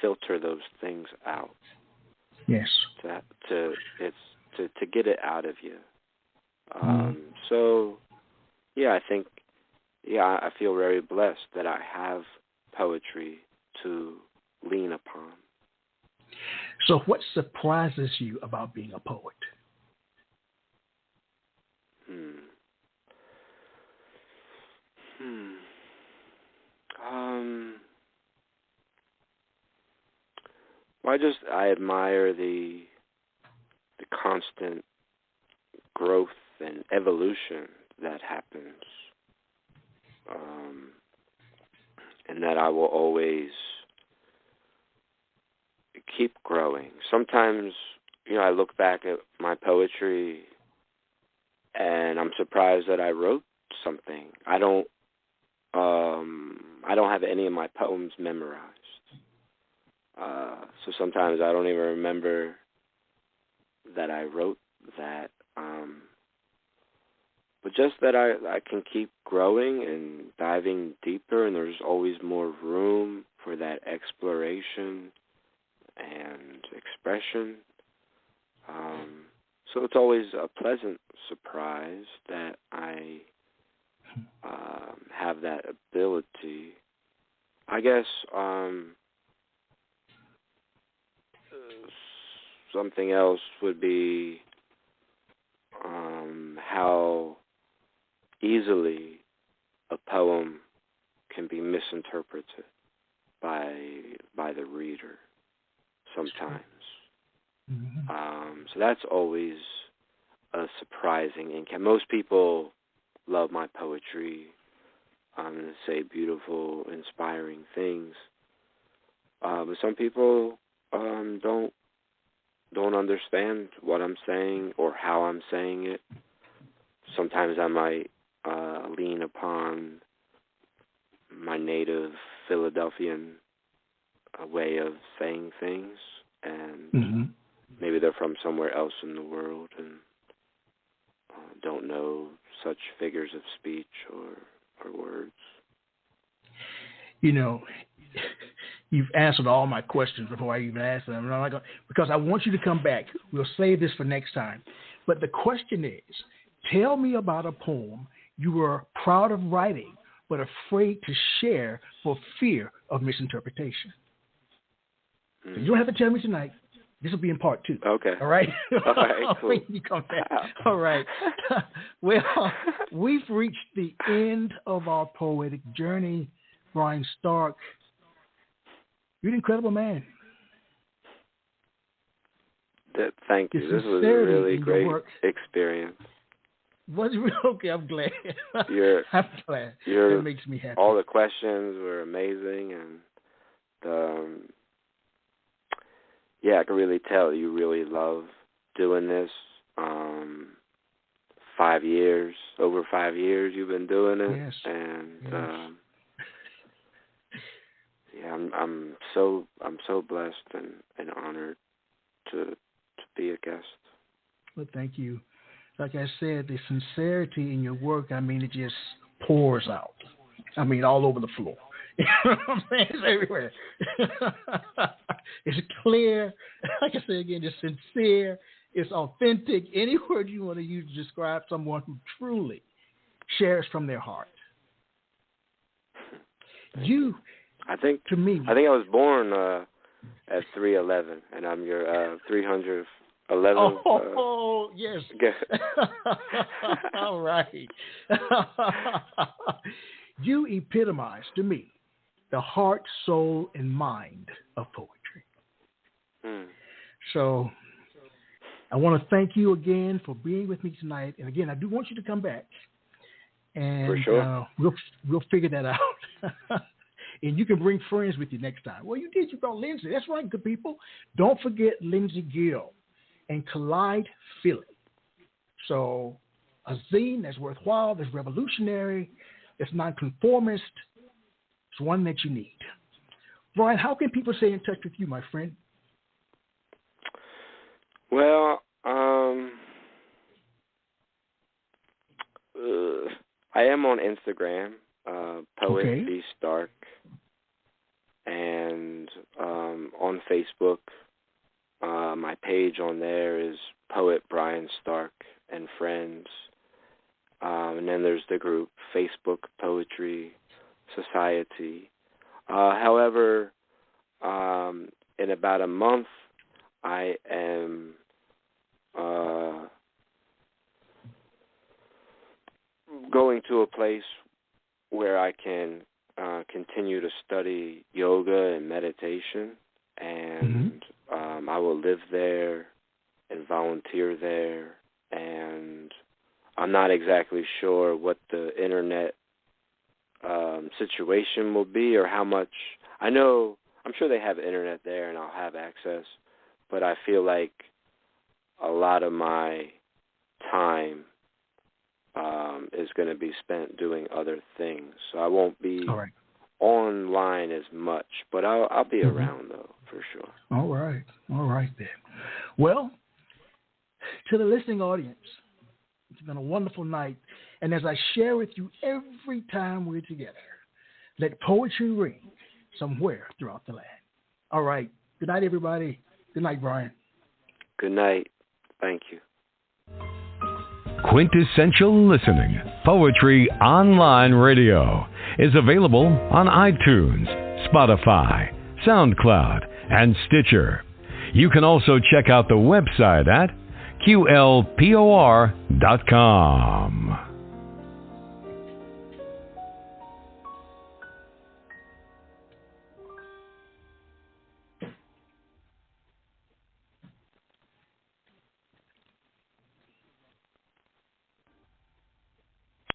filter those things out. Yes. To get it out of you. So, yeah, I feel very blessed that I have poetry to lean upon. So what surprises you about being a poet? Well, I admire the constant growth and evolution that happens, and that I will always keep growing. Sometimes, I look back at my poetry and I'm surprised that I wrote something. I don't have any of my poems memorized. So sometimes I don't even remember that I wrote that. But just that I can keep growing and diving deeper, and there's always more room for that exploration and expression. So it's always a pleasant surprise that I have that ability. I guess something else would be how easily a poem can be misinterpreted by the reader sometimes. So that's always a surprising income. Most people love my poetry, say beautiful, inspiring things. But some people don't understand what I'm saying or how I'm saying it. Sometimes I might lean upon my native Philadelphian way of saying things, and maybe they're from somewhere else in the world and don't know such figures of speech or words. You've answered all my questions before I even asked them. Because I want you to come back. We'll save this for next time. But the question is, tell me about a poem you were proud of writing but afraid to share for fear of misinterpretation. So you don't have to tell me tonight. This will be in part 2. Okay. All right? All right, cool. When you come back. All right. Well, we've reached the end of our poetic journey. Brian Stark, you're an incredible man. Thank you. This was a really great experience. Was it? Okay, I'm glad. I'm glad. That makes me happy. All the questions were amazing, and I can really tell you really love doing this. 5 years, over 5 years you've been doing it. Yes. And I'm so blessed and honored to be a guest. Well, thank you. Like I said, the sincerity in your work, it just pours out. All over the floor. You know what I'm saying? It's everywhere. It's clear. Like I said again, it's sincere. It's authentic. Any word you want to use to describe someone who truly shares from their heart. I think I was born at 311, and I'm your 311th. Yes. All right. You epitomize to me the heart, soul, and mind of poetry. So I want to thank you again for being with me tonight. And again, I do want you to come back. And for sure. We'll figure that out. And you can bring friends with you next time. Well, you did. You brought Lindsey. That's right, good people. Don't forget Lindsey Gill and Collide Philly. So a zine that's worthwhile, that's revolutionary, that's nonconformist. It's one that you need. Brian, how can people stay in touch with you, my friend? Well, I am on Instagram, Poet B. Stark, and on Facebook, my page on there is Poet Brian Stark and Friends, and then there's the group Facebook Poetry Society. However, in about a month, I am going to a place where I can continue to study yoga and meditation, and I will live there and volunteer there, and I'm not exactly sure what the internet situation will be or how much. I'm sure they have internet there and I'll have access, but I feel like a lot of my time is going to be spent doing other things. So I won't be online as much, but I'll be around, though, for sure. All right then. Well, to the listening audience, it's been a wonderful night. And as I share with you every time we're together, let poetry ring somewhere throughout the land. All right. Good night, everybody. Good night, Brian. Good night. Thank you. Quintessential Listening, Poetry Online Radio, is available on iTunes, Spotify, SoundCloud, and Stitcher. You can also check out the website at QLPOR.com.